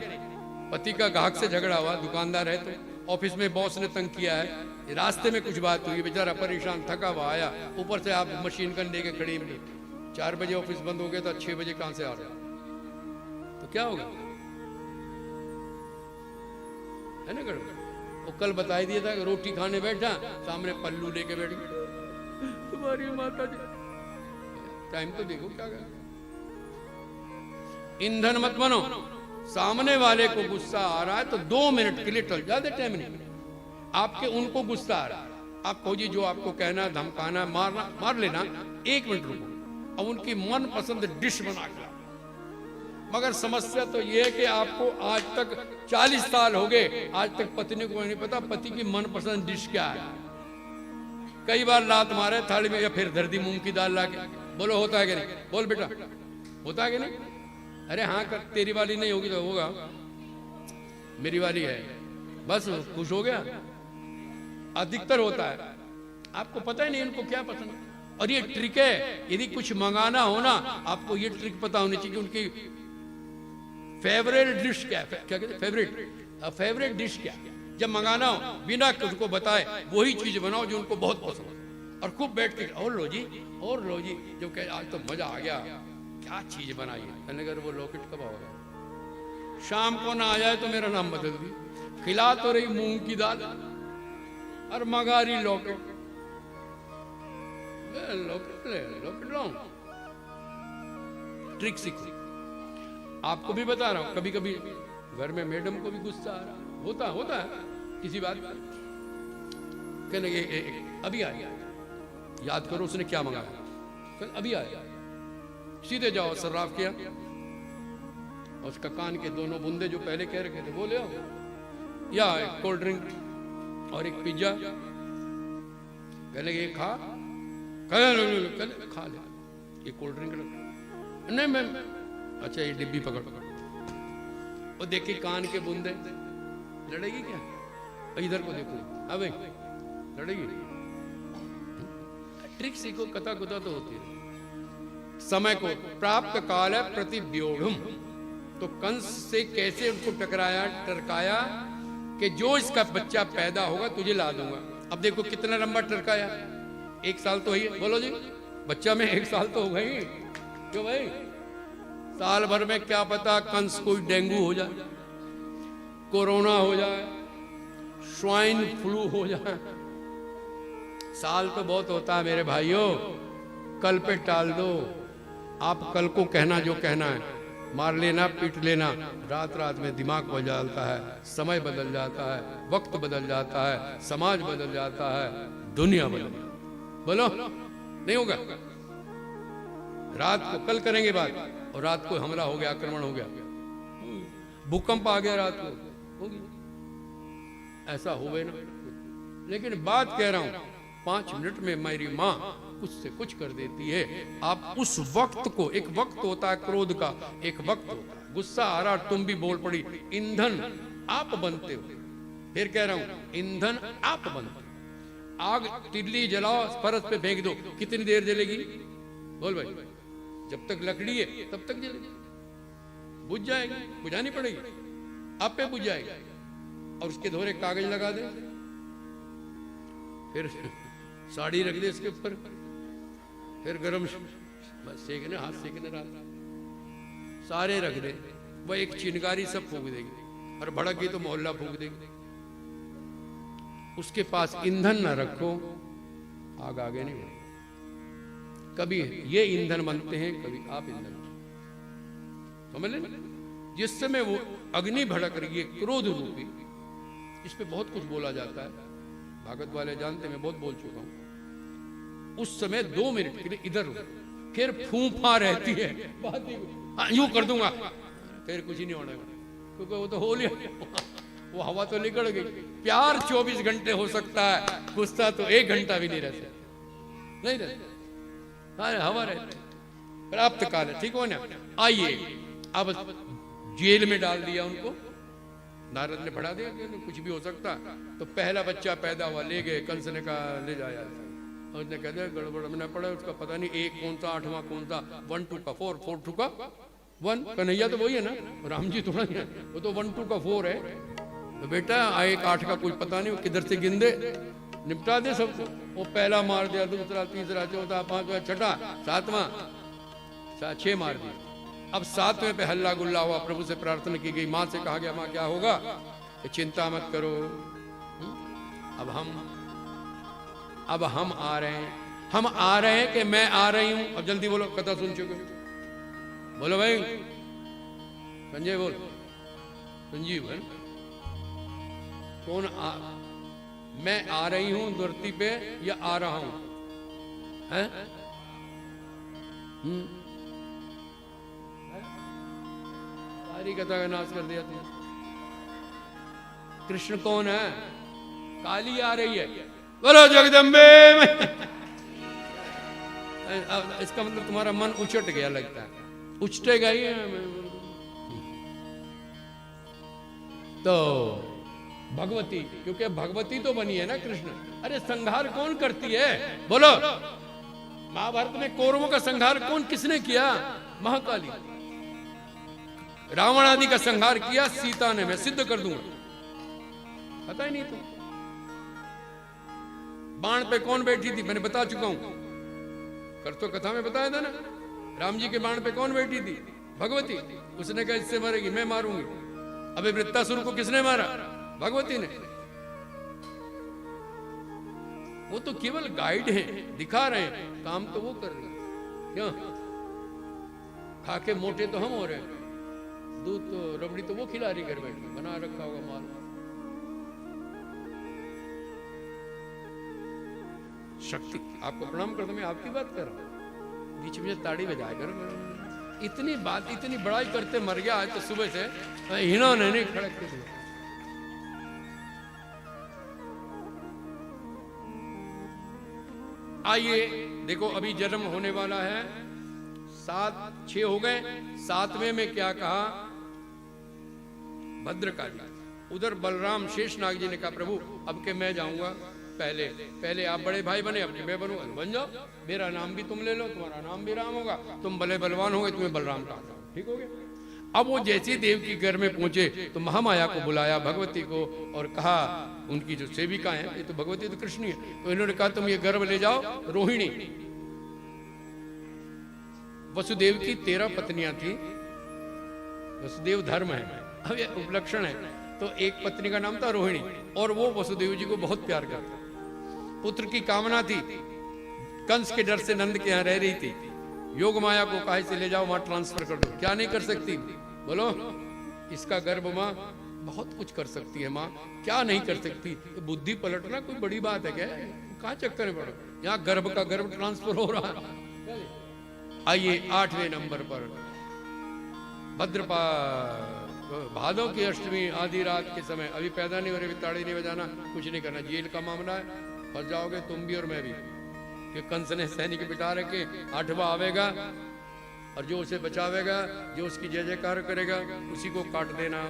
पति का ग्राहक से झगड़ा हुआ, दुकानदार है तो ऑफिस में बॉस ने तंग किया है, रास्ते में कुछ बात हुई, बेचारा परेशान थका हुआ आया, ऊपर से आप मशीन गन लेके खड़ी मिली, 4 बजे ऑफिस बंद हो गया तो 6 बजे कहां से आ रहा, तो क्या होगा? है ना गड़बड़? वो कल बता ही दिया था कि रोटी खाने बैठा, सामने पल्लू लेके बैठ गई, तुम्हारी माता जी। टाइम तो देखो क्या कर, ईंधन मत बनो। सामने वाले को गुस्सा आ रहा है तो 2 मिनट के लिए टल, ज्यादा टाइम नहीं। आपके उनको गुस्सा आ रहा है, आप कहो जी जो आपको कहना, धमकाना, मारना, मार लेना, 1 मिनट रुको, अब उनकी मनपसंद डिश बना के लाओ। मगर समस्या तो यह है कि आपको आज तक 40 साल हो गए, आज तक पत्नी को नहीं पता पति की मनपसंद डिश क्या है। कई बार लात मारे थाली में, या फिर धरती मूंग की दाल लाके, बोलो होता है कि नहीं? बोल बेटा, होता है कि नहीं? अरे हाँ कर, तेरी वाली नहीं होगी तो होगा, मेरी वाली है, बस खुश हो गया। अधिकतर होता है, आपको पता ही नहीं उनको क्या पसंद है। और ये ट्रिक है, यदि कुछ मंगाना हो ना, आपको ये ट्रिक पता होनी चाहिए कि उनकी फेवरेट डिश क्या है। क्या कहते हैं? फेवरेट डिश क्या है। जब मंगाना हो, बिना उनको बताए वही चीज बनाओ जो उनको बहुत पसंद है, और खूब बैठ के और लो जी, और लो जी। जो कहे आज तो मजा आ गया, क्या चीज बनाई है। कहने अगर वो लॉकेट कब आओगा? शाम को ना आ जाए तो मेरा नाम बदल दी। खिला तो रही मूंग की दाल और मंगा रही लॉकेट। लॉकेट लो, ट्रिक सीखो। आपको भी बता रहा हूं, कभी कभी घर में मैडम को भी गुस्सा आ रहा होता है किसी बात पर। कहने अभी आया, याद करो उसने क्या मंगाया, कल अभी आया। सीधे जाओ, सर्राफ किया, और उसका कान के दोनों बूंदे जो पहले कह रखे थे वो ले आओ, या एक कोल्ड ड्रिंक और एक पिज्जा। कहने ये खा, खा ले, ये कोल्ड ड्रिंक रख, नहीं मैं, अच्छा ये डिब्बी पकड़ और देखी कान के बूंदे, लड़ेगी क्या? इधर को देखो, अबे लड़ेगी। ट्रिक सीखो, कथा कुथा तो होती है। समय को प्राप्त काल है प्रतिव्योढ़ुम, तो कंस से कैसे उनको टरकाया कि जो इसका बच्चा पैदा होगा तुझे ला दूंगा। अब देखो कितना लंबा टरकाया, 1 साल तो ही, बोलो जी, बच्चा में 1 साल तो हो गई। क्यों भाई? साल भर में क्या पता कंस कोई डेंगू हो जाए, कोरोना हो जाए, स्वाइन फ्लू हो जाए। साल तो बहुत होता है मेरे भाइयों, कल पे टाल दो। आप कल को कहना जो कहना है, मार लेना, पीट लेना, रात रात में दिमाग बदल जाता है, समय बदल जाता है, वक्त बदल जाता है, समाज बदल जाता है, दुनिया बदल जाती है। बोलो नहीं होगा? रात को कल करेंगे बात, और रात को हमला हो गया, आक्रमण हो गया, भूकंप आ गया रात को, होगी ऐसा हो गया ना। लेकिन बात कह रहा हूं, 5 मिनट में मेरी माँ कुछ से कुछ कर देती है। आप उस वक्त को, एक वक्त होता है क्रोध का, एक वक्त होता है गुस्सा आ रहा, तुम भी बोल पड़ी, ईंधन आप बनते हो। फिर कह रहा हूं, ईंधन आप बनते हो। आग तिल्ली जलाओ, फरस पे फेंक दो, कितनी देर जलेगी? बोल भाई, जब तक लकड़ी है तब तक जलेगी, बुझ जाएगी, बुझानी पड़ेगी, आप पे बुझ जाएगी। और उसके धोरे कागज लगा दे, फिर साड़ी रख दे इसके ऊपर, फिर गरम सेकने, हाथ सेकने, रात सारे रख दे, वह एक चिनगारी सब फूक देगी, और भड़क गई तो मोहल्ला फूक देगी। उसके पास ईंधन न रखो, आग आगे नहीं बढ़ेगी। कभी ये ईंधन बनते हैं, कभी आप ईंधन, समझ लेना। जिस समय वो अग्नि भड़क रही है क्रोध रूपी, इस पे बहुत कुछ बोला जाता है, भागवत वाले जानते, मैं बहुत बोल चुका हूं। उस समय 2 मिनट के लिए इधर रुको, फिर फूफा रहती है, यूं कर दूंगा, फिर कुछ ही नहीं होने, क्योंकि वो तो हो लिया, वो हवा तो निकल गई। प्यार 24 घंटे हो सकता है, गुस्सा तो 1 घंटा भी नहीं रहता, नहीं रहता, हवा रहती। प्राप्त काल है, ठीक हो ना। आइए, अब जेल में डाल दिया उनको, नारद ने बढ़ा दिया कि कुछ भी हो सकता। तो पहला बच्चा पैदा हुआ, ले गए, कंस ने कहा ले जाया, और उसने कह दिया गड़बड़ में पड़ा, उसका पता नहीं 1 कौन सा, 8वां कौन सा, 1 2 का 4, 4 2 का 1। कन्हैया तो वही है ना, राम जी थोड़ा ही है, वो तो 1 2 का 4 है, तो बेटा एक 8 का कुछ पता नहीं, वो किधर से गिन दे, निपटा दे सबको। वो पहला मार दिया, दूसरा, तीसरा, चौथा, 5वां, छठा, 7वां, 6 मार दिया। अब 7वें पे हल्ला गुल्ला हुआ, प्रभु से प्रार्थना की गई, माँ से कहा गया माँ क्या होगा, कि चिंता मत करो, अब हम आ रहे हैं, हम आ रहे हैं कि मैं आ रही हूं। अब जल्दी बोलो, कथा सुन चुके, बोलो भाई, संजय बोल, संजीव है कौन मैं आ रही हूं धरती पे या आ रहा हूं, है? सारी कथा का नाश कर दिया तुमने। कृष्ण कौन है? काली आ रही है, बोलो जगदम्बे में। इसका मतलब तुम्हारा मन उचट गया लगता है, उचटेगा ही। तो भगवती, क्योंकि भगवती तो बनी है ना कृष्ण। अरे संहार कौन करती है, बोलो? महाभारत में कौरवों का संहार कौन, किसने किया? महाकाली। रावण आदि का संहार किया सीता ने, मैं सिद्ध कर दूंगा, पता ही नहीं तुम। बाण पे कौन बैठी थी, मैंने बता चुका हूं, कर तो कथा में बताया था ना। राम जी के बाण पे कौन बैठी थी? भगवती। उसने कहा इससे मरेगी, मैं मारूंगी। अबे वृत्तासुर को किसने मारा? भगवती ने। वो तो केवल गाइड है, दिखा रहे हैं, काम तो वो कर रही है। क्यों? खा के मोटे तो हम हो रहे हैं, दूध तो रबड़ी तो वो खिला रही, घर बैठ के बना रखा होगा माल। शक्ति, आपको प्रणाम कर दो, मैं आपकी बात कर रहा हूं, बीच में ताड़ी बजाए करो। इतनी बात, इतनी बड़ाई करते मर गया आज तो सुबह से, इन्होंने नहीं खड़क के दिया। आइए देखो, अभी जन्म होने वाला है, 7-6 हो गए। 7वें में क्या कहा? भद्रकाली। उधर बलराम शेषनाग जी ने कहा प्रभु अब के मैं जाऊंगा, पहले आप बड़े भाई बने, अब मैं बनूंगा, बन जाओ, मेरा नाम भी तुम ले लो, तुम्हारा नाम भी राम होगा, तुम भले बलवान होगे, तुम्हें बलराम कहा, ठीक हो गया। अब वो जैसे देव की घर में पहुंचे तो महामाया को बुलाया, भगवती को, और कहा, उनकी जो सेविका है, ये तो भगवती तो कृष्ण है, तो इन्होंने कहा तुम ये गर्भ ले जाओ, रोहिणी। वसुदेव की 13 पत्नियां थी, वसुदेव धर्म है, अब ये उपलक्षण है, तो एक पत्नी का नाम था रोहिणी, और वो वसुदेव जी को बहुत प्यार करता। पुत्र की कामना थी, कंस के डर से नंद के यहाँ रह रही थी, योग माया को कहा से ले जाओ, वहां ट्रांसफर कर दो। क्या नहीं कर सकती, बोलो? इसका गर्भ माँ बहुत कुछ कर सकती है, माँ क्या नहीं कर सकती? बुद्धि पलटना कोई बड़ी बात है क्या? कहाँ चक्कर में पड़ो, यहाँ गर्भ का गर्भ ट्रांसफर हो रहा है। आइए 8वें नंबर पर भद्रपा, भादों की अष्टमी आधी रात के समय, अभी पैदा नहीं हो रहे, ताड़ी नहीं बजाना, कुछ नहीं करना, जेल का मामला है, फंस जाओगे तुम भी और मैं भी, कि कंस ने सैनिक बिठा रखे, 8वां आवेगा और जो उसे बचावेगा, जो उसकी जय जयकार करेगा, उसी को काट देना,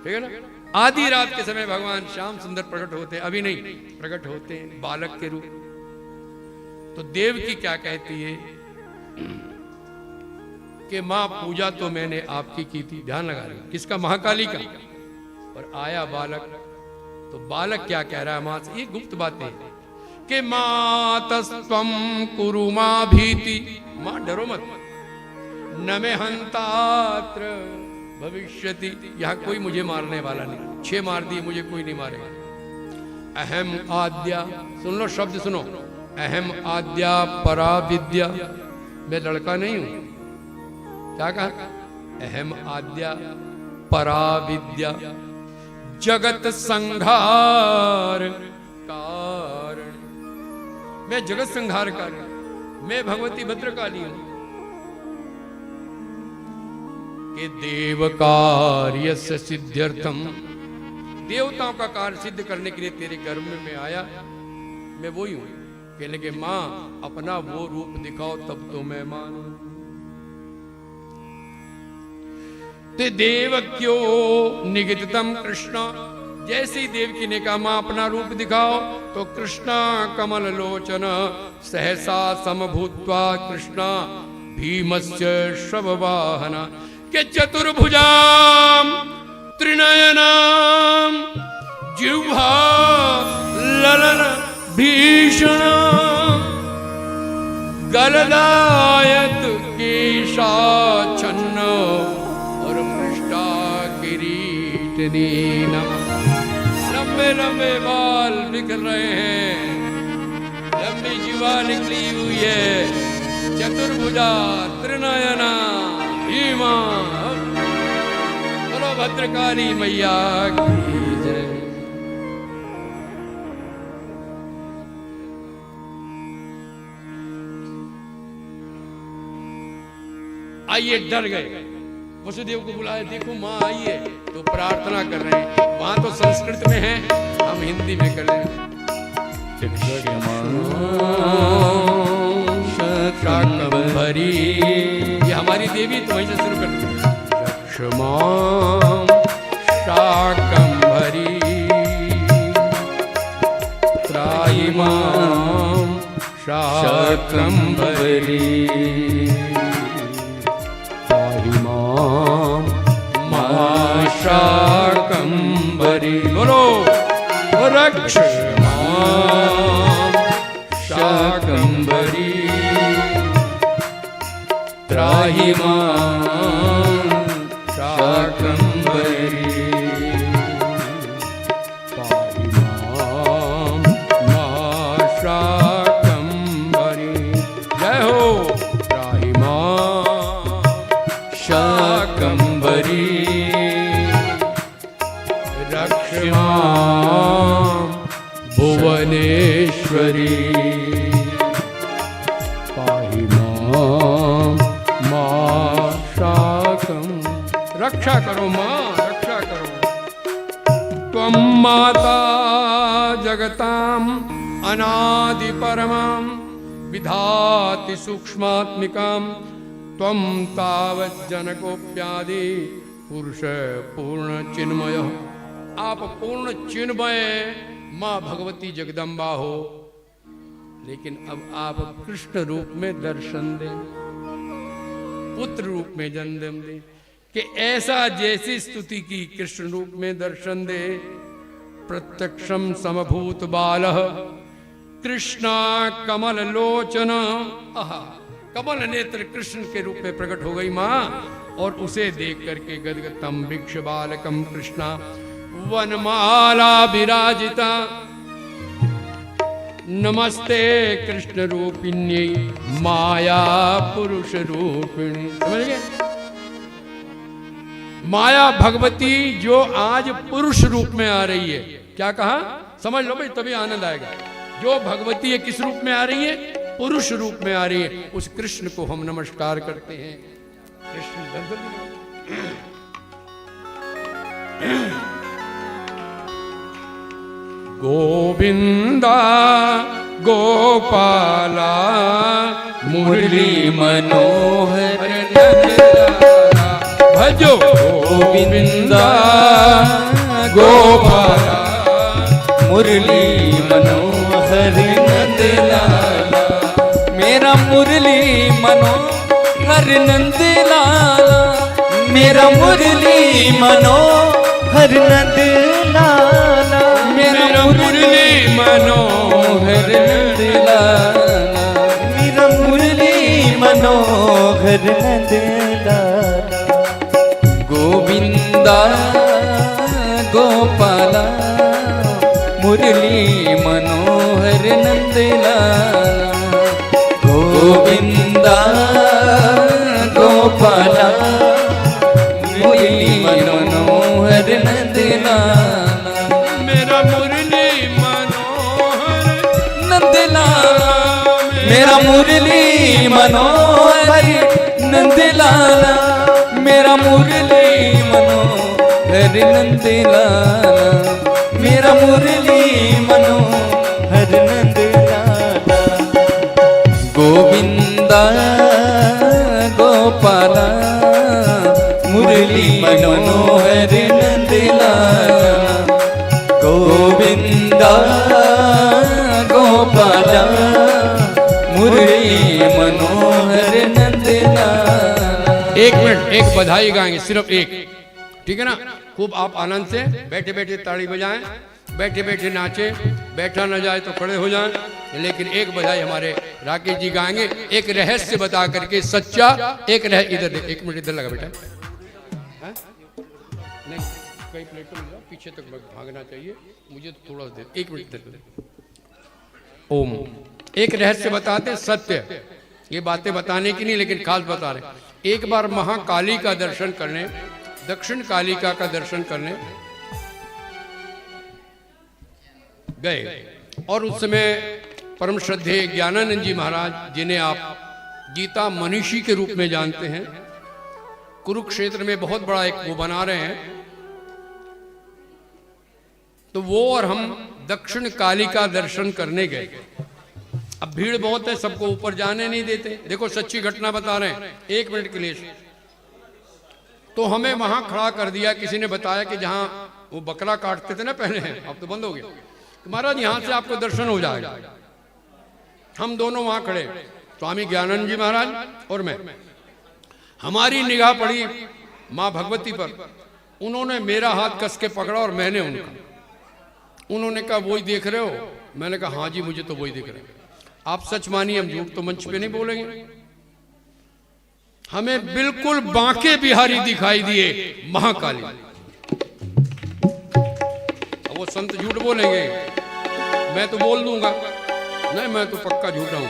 ठीक है ना। आधी रात के समय भगवान श्याम सुंदर प्रकट होते हैं, अभी नहीं प्रकट होते हैं बालक के रूप। तो देव की क्या कहती है कि मां पूजा तो मैंने आपकी की थी, ध्यान लगा रही, किसका? महाकाली का। और आया बालक, तो बालक क्या कह रहा है मां से? ये गुप्त बातें कि मातस्त्वं कुरु मां भीति, मां डरो मत, न मे हंतात्र भविष्यति, यहां कोई मुझे मारने वाला नहीं, 6 मार दिए, मुझे कोई नहीं मारेगा। अहम आद्या, सुन लो शब्द सुनो, अहम आद्या परा विद्या, मैं लड़का नहीं हूं, क्या कहा? अहम आद्या परा विद्या, जगत संहार कारण, मैं जगत संहार कारण, मैं भगवती भद्रकाली हूं। कि देव कार्य सिद्ध्यर्थम, देवताओं का कार्य सिद्ध करने के लिए तेरे गर्भ में मैं आया, मैं वही हूं। कहने के मां अपना वो रूप दिखाओ तब तो मैं मानूं। ते देव क्यों निगदितम कृष्ण, जैसे ही देवकी ने कहा मां अपना रूप दिखाओ, तो कृष्णा कमल लोचन सहसा समभूत्वा कृष्णा भीमस्य शववाहन, के चतुर्भुजाम त्रिनयनाम जिह्वा ललन भीषण गलदायत केशाच्छन्न और पृष्ठा किरीट नीलम। लंबे लंबे बाल निकल रहे हैं, लंबी जीवा निकली हुई है, चतुर्भुजा त्रिनयना भीमा। बोलो भद्रकाली मैया की जय। आइए, डर गए, वसुदेव को बुलाया, देखो माँ आई है, तो प्रार्थना कर रहे हैं। वहां तो संस्कृत में है, हम हिंदी में कर रहे हैं। शाकंभरी, ये हमारी देवी, तो वहीं से शुरू कर दो। क्षमा शाकंभरी त्राहि मां शाकंभरी त्राहि मां शाकंभरी। बोलो रक्ष शाकंभरी त्राहि मां शाकंभरी पाहि मां शाकंभरी। जय हो। त्राहि मां शाकंभरी रक्ष मां भुवनेश्वरी पाहि मां शाकं। रक्षा करो मां, रक्षा करो। त्वं माता जगतां अनादि परमां विधाति सूक्ष्मात्मिकां त्वं तावत् जनकोप्यादि पुरुष पूर्ण चिन्मय। आप पूर्ण चिन्मय माँ भगवती जगदम्बा हो, लेकिन अब आप कृष्ण रूप में दर्शन दें, पुत्र रूप में जन्म दें, कि ऐसा जैसी स्तुति की कृष्ण रूप में दर्शन दे। प्रत्यक्षम समभूत बालः कृष्णा कमल लोचन। कमल नेत्र कृष्ण के रूप में प्रकट हो गई माँ, और उसे देख करके गदगदम वृक्ष बालकम कृष्णा वनमाला विराजिता। नमस्ते कृष्ण रूपिण्यै माया पुरुष रूपिणी। समझ गए? माया भगवती जो आज पुरुष रूप में आ रही है। क्या कहा? समझ लो भाई, तभी आनंद आएगा। जो भगवती है किस रूप में आ रही है? पुरुष रूप में आ रही है। उस कृष्ण को हम नमस्कार करते हैं। कृष्ण गोविंदा गोपाला मुरली मनोहर नंदलाला। भजो गोविंदा गोपाला मुरली मनोहर नंदलाला। मेरा मुरली मनोहर नंदलाला। मेरा मुरली मनोहर नंदलाला। मेरा मुरली मनोहर नंदलाला। मेरा मुरली मनोहर नंदलाला। गोविंदा गोपाला मुरली मनोहर नंदलाला। गोविंदा गोपाला मुरली मनोहर नंदलाला। मेरा मुरली मनोहर नंदलाला। मेरा मुरली मनोहर नंदलाला। मेरा मुरली मनोहर नंदलाला। मेरा मुरली मनोहर नंदलाला। गोविंदा गोपाला मुरली मनोहर नंदलाला। गोविंदा गोपाला मुरली मनोहर नंदलाला। एक मिनट, एक बधाई गाएंगे, सिर्फ एक, ठीक है ना? खूब आप आनंद से बैठे बैठे ताड़ी बजाएं, बैठे बैठे नाचे, बैठा न जाए तो खड़े हो जाएं। लेकिन एक बधाई हमारे राकेश जी गाएंगे, एक रहस्य बता करके सच्चा, एक इधर एक मिनट इधर लगा बेटा, नहीं कई प्लेट तो मिल पीछे तक भागना चाहिए मुझे, तो थोड़ा देर, एक मिनट इधर। ओम, एक रहस्य बताते, सत्य, ये बातें बताने की नहीं लेकिन खास बता रहे। एक बार महाकाली का दर्शन करने, दक्षिण कालिका का दर्शन करने गए और उस समय परम श्रद्धेय ज्ञानानंद जी महाराज, जिन्हें आप गीता मनीषी के रूप में जानते हैं, कुरुक्षेत्र में बहुत बड़ा एक वो बना रहे हैं, तो वो और हम दक्षिण कालिका दर्शन करने गए। अब भीड़ बहुत है, सबको ऊपर जाने नहीं देते। देखो सच्ची घटना बता रहे हैं, एक मिनट के लिए। तो हमें वहां खड़ा कर दिया, किसी ने बताया कि जहां वो बकरा काटते थे ना पहले, अब तो बंद हो गया, तो महाराज यहां से आपको दर्शन हो जाएगा। हम दोनों वहां खड़े, स्वामी ज्ञानानंद जी महाराज और मैं। हमारी निगाह पड़ी मां भगवती पर, उन्होंने मेरा हाथ कस के पकड़ा और मैंने उनका। उन्होंने कहा वही देख रहे हो? मैंने कहा हाँ जी मुझे तो वही दिख रहे हैं। आप सच मानिए, हम झूठ तो मंच पे नहीं बोलेंगे। हमें बिल्कुल बांके बिहारी दिखाई दिए, महाकाली। अब वो संत झूठ बोलेंगे, मैं तो बोल दूंगा, नहीं मैं तो पक्का झूठा हूं,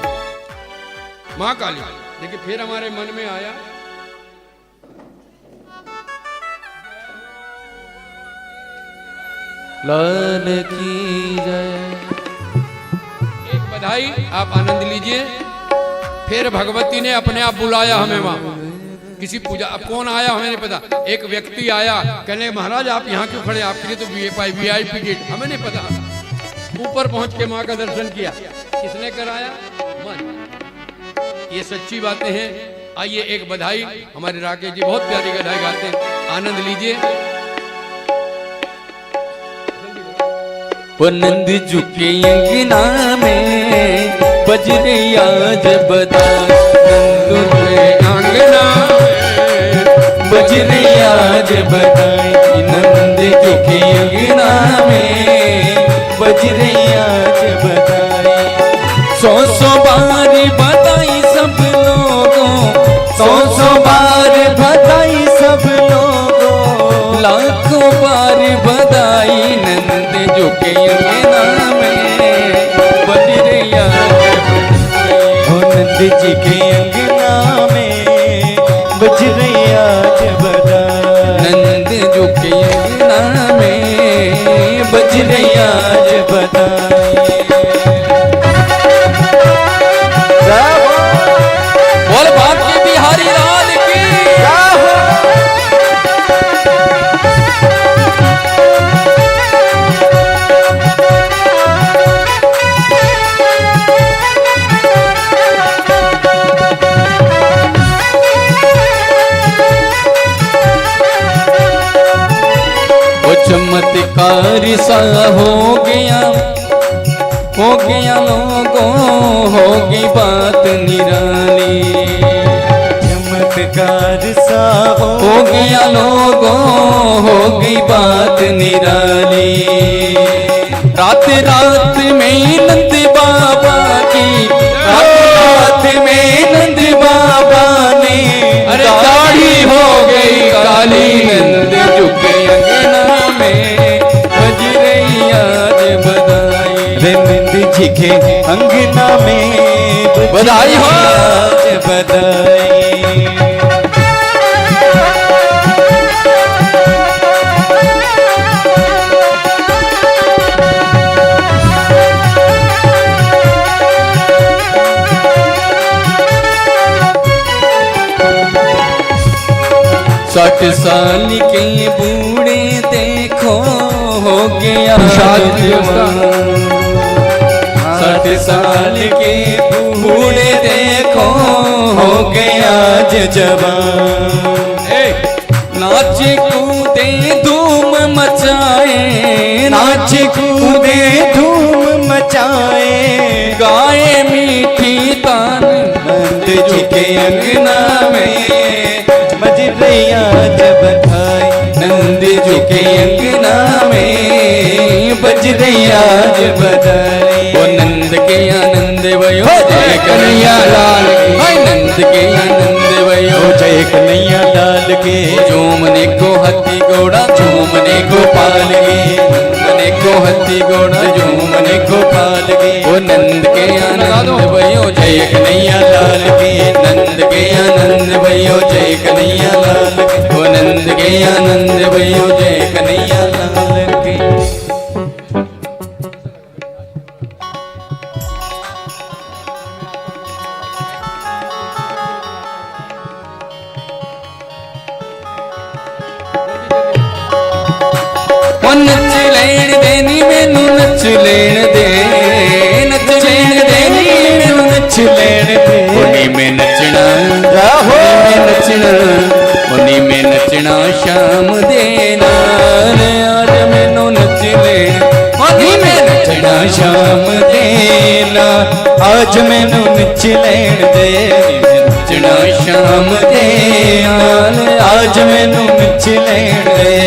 महाकाली। लेकिन फिर हमारे मन में आया, लाल की जय। एक बधाई आप आनंद लीजिए। फिर भगवती ने अपने आप बुलाया हमें वहां, किसी पूजा, अब कौन आया हमें नहीं पता। एक व्यक्ति आया, कहने महाराज आप यहाँ क्यों खड़े, आपके लिए तो VIP गेट, हमें नहीं पता। ऊपर पहुंच के माँ का दर्शन किया। किसने कराया? मन। ये सच्ची बातें हैं। आइए एक बधाई, हमारे राकेश जी बहुत प्यारी बधाई गाते हैं, आनंद लीजिए। वो नंद झुके अंगना में बजरे आज बता, नंद झुके अंगना में बजरे आज बताई, नंद झुके अंगना में बजरे आज बताई। 100 बार बताई सब लोगों, 100 बार बताई सब लोगों, लाखों बार बधाई, नंद झुके अंगना में बजरे आज बताई। नंद जी के अंगना में बजरे आज बताई, नंद झुके अंगना में बजरे आज बताई। बोल बांके बिहारी लाल की। चमत्कार सा हो गया लोगों, होगी बात निराली। चमत्कार सा हो गया लोगों, होगी बात निराली। रात रात में नंद बाबा की, रात में नंद बाबा ने अरे दाढ़ी हो गई काली, नंद झुके अंगना में बजरे आज बधाई। नंद जी के अंगना में बधाई हो आज बधाई। साठ साल के बूढ़े देखो हो गया जवान। 60 साल के बूढ़े देखो हो गया जवान। नाचे कूदे धूम मचाए, नाचे कूदे धूम मचाए, गाए मीठी तान, नंद जी के अंगना में बजरे आज बधाई, नंद के अंगना में बज रही आज बधाई। वो नंद के आनंद भयो जय कन्हैया लाल की, हाय नंद के आनंद भयो जय कन्हैया लाल के। झूमने को हाथी घोड़ा झूमने गोपाल के, झूमने को हाथी घोड़ा झूमने गोपाल के। वो नंद के आनंद भयो जय कन्हैया लाल के, नंद के आनंद भयो जय कन्हैया लाल के। वो नंद के आनंद भयो जय कन्हैया लाल के। नच लेण देनी मैनू नच लेण दे, नच लेण देनी मैनू नच लेण दे। उन्हीं में नचना राहो में नचना, उन्हीं में नचना शाम दे नाल। आज मैनू नच लेण, उन्हीं में नचना शाम देना। आज मैनू नच लेण दे, नचना शाम दे नाल। आज मैनू नच लेण दे।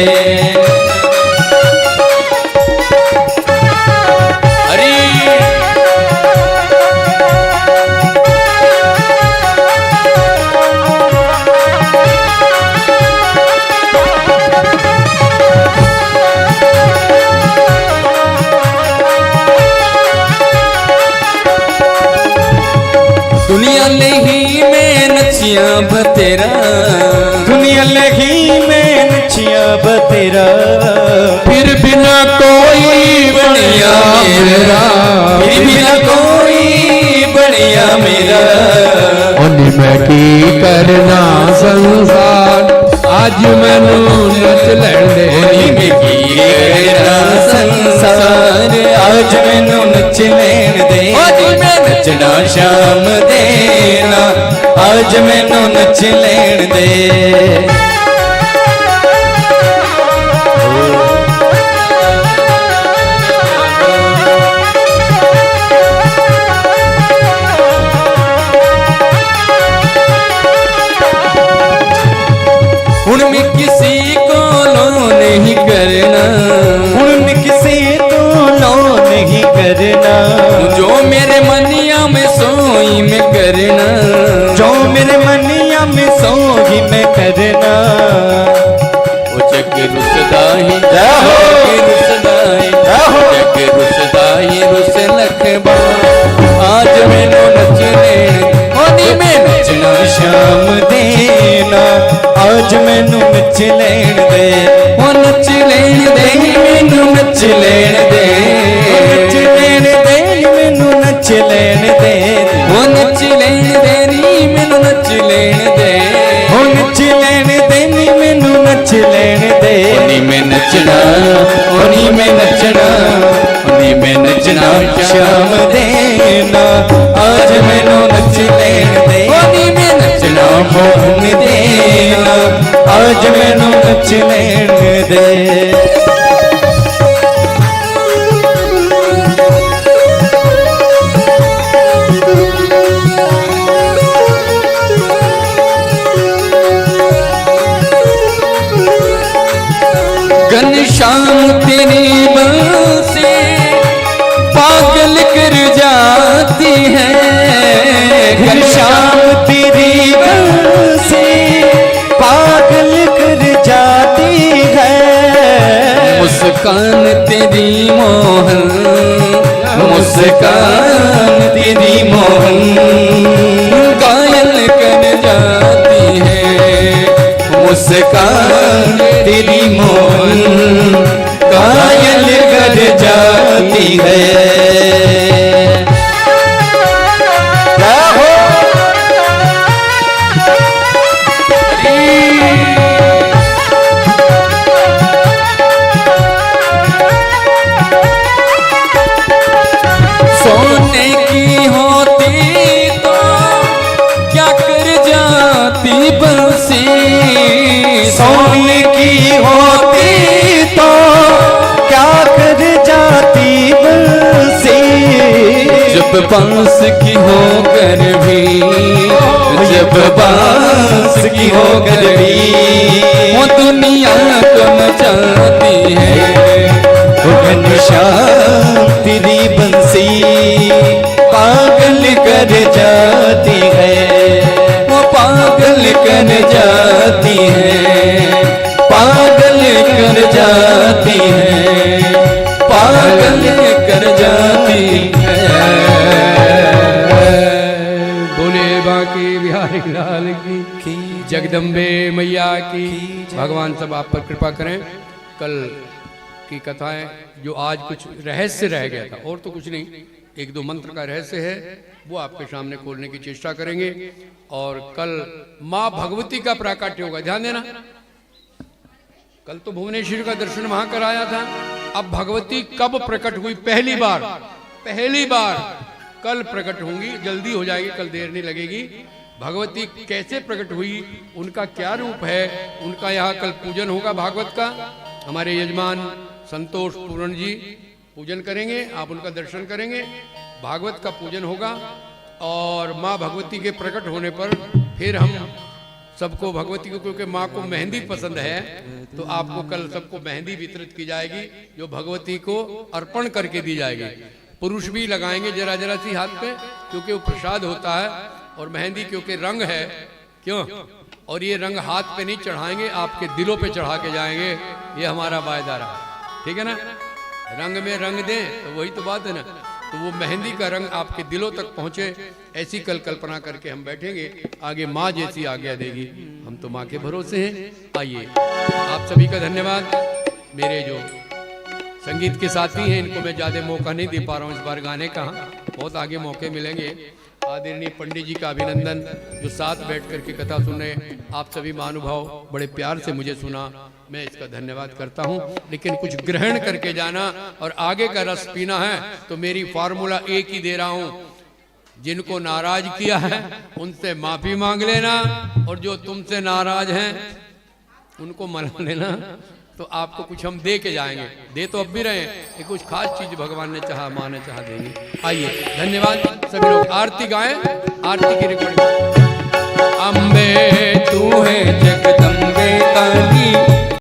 दुनिया लही में नचिया बतेरा, दुनिया लगी में नचिया बतेरा। फिर बिना कोई बढ़िया मेरा, फिर बिना कोई बढ़िया मेरा। उन्हीं में की करना संसार, आज मैनू नच लेण दे। उन्हीं में की करना संसार, आज मैनू नच लेण दे। उन्हीं में नचना शाम देना। आज मैनू नच लेण दे। हुण में किसी को लो नहीं करना, हुण किसी तो लो नहीं करना। जो मेरे मनिया में सोई में करना, जो मेरे मनिया में सोगी में करना। वो जग रुसदाही राहो, जग रुसदाही राहो। जग रुसदाही रुस लखबा। आज मैनू नच लेण, उन्हीं में नचना शाम देना। आज मैनू नच लेण दे। वो नच लेण दे मैनू नच लेण दे। नच लेण दे मैनू नच लेण दे। वो नच लेण दे नी मैनू नच लेण दे। हो नच लेण दे नी मैनू नच लेण दे। उन्हीं में नचना, उन्हीं में नचना, उन्हीं में नचना शाम देना। आज मैनू नच लेण दे। उन्हीं में नचना मोहन देना। आज मैनू नच लेण दे। घनश्याम तेरी बंसी पागल कर जाती है। घनश्याम तेरी बंसी पागल कर जाती है। मुस्कान तेरी मोहन, मुस्कान तेरी मोहन घायल कर जाती है। मुस्कान तेरी मोहन घायल कर जाती है। सोने की होती तो क्या कर जाती बंसी। सोने की होती तो क्या कर जाती बंसी। जब बांस की होकर भी जब बांस की हो गरबी, वो दुनिया को मचाती है। वो घनश्याम तेरी बंसी पागल कर जाती है, वो पागल कर जाती है, पागल कर जाती है, पागल कर जाती है। बोले बाकी बिहारी लाल की, जगदम्बे मैया की। भगवान सब आप पर कृपा करें। कल की कथाएं जो आज कुछ रहस्य रह गया था, और तो कुछ नहीं, एक दो मंत्र का रहस्य है, वो आपके सामने खोलने की चेष्टा करेंगे। और कल माँ भगवती का प्राकट्य होगा, ध्यान देना। कल तो भुवनेश्वरी का दर्शन वहां कराया था, अब भगवती कब प्रकट हुई, पहली बार कल प्रकट होंगी, जल्दी हो जाएगी, कल देर नहीं लगेगी। भगवती कैसे प्रकट हुई, उनका क्या रूप है, उनका यहाँ कल पूजन होगा भागवत का। हमारे यजमान संतोष पूर्ण जी पूजन करेंगे, आप उनका दर्शन करेंगे, भागवत का पूजन होगा। और माँ भगवती के प्रकट होने पर फिर हम सबको भगवती को, क्योंकि माँ को मेहंदी पसंद है, तो आपको कल सबको मेहंदी वितरित की जाएगी, जो भगवती को अर्पण करके दी जाएगी। पुरुष भी लगाएंगे जरा जरा सी हाथ पे, क्योंकि वो प्रसाद होता है। और मेहंदी क्योंकि रंग है, क्यों, और ये रंग हाथ पे नहीं चढ़ाएंगे, आपके दिलों पे चढ़ा के जाएंगे, ये हमारा वायदा रहा, ठीक है ना। रंग में रंग दें, तो वही तो बात है ना। तो वो मेहंदी का रंग आपके दिलों तक पहुंचे, ऐसी कल कल्पना करके हम बैठेंगे। आगे माँ जैसी आज्ञा देगी, हम तो माँ के भरोसे हैं। आइए, आप सभी का धन्यवाद। मेरे जो संगीत के साथी हैं, इनको मैं ज़्यादा मौका नहीं दे पा रहा हूँ इस बार गाने का, बहुत आगे मौके मिलेंगे। आदरणीय पंडित जी का अभिनंदन, जो साथ बैठ कर के कथा सुन रहे हैं। आप सभी महानुभाव बड़े प्यार से मुझे सुना, मैं इसका धन्यवाद करता हूँ। लेकिन कुछ ग्रहण करके जाना और आगे का रस पीना है, तो मेरी फार्मूला एक ही दे रहा हूँ। जिनको नाराज किया है उनसे माफी मांग लेना, और जो तुमसे नाराज हैं उनको मना लेना। तो आपको कुछ हम दे के जाएंगे, दे तो अब भी रहे हैं, कुछ खास चीज भगवान ने चाहा, माँ ने चाहा देंगे। आइए, धन्यवाद सभी लोग। आरती गाएं, आरती की रिकॉर्डिंग। अम्बे तू है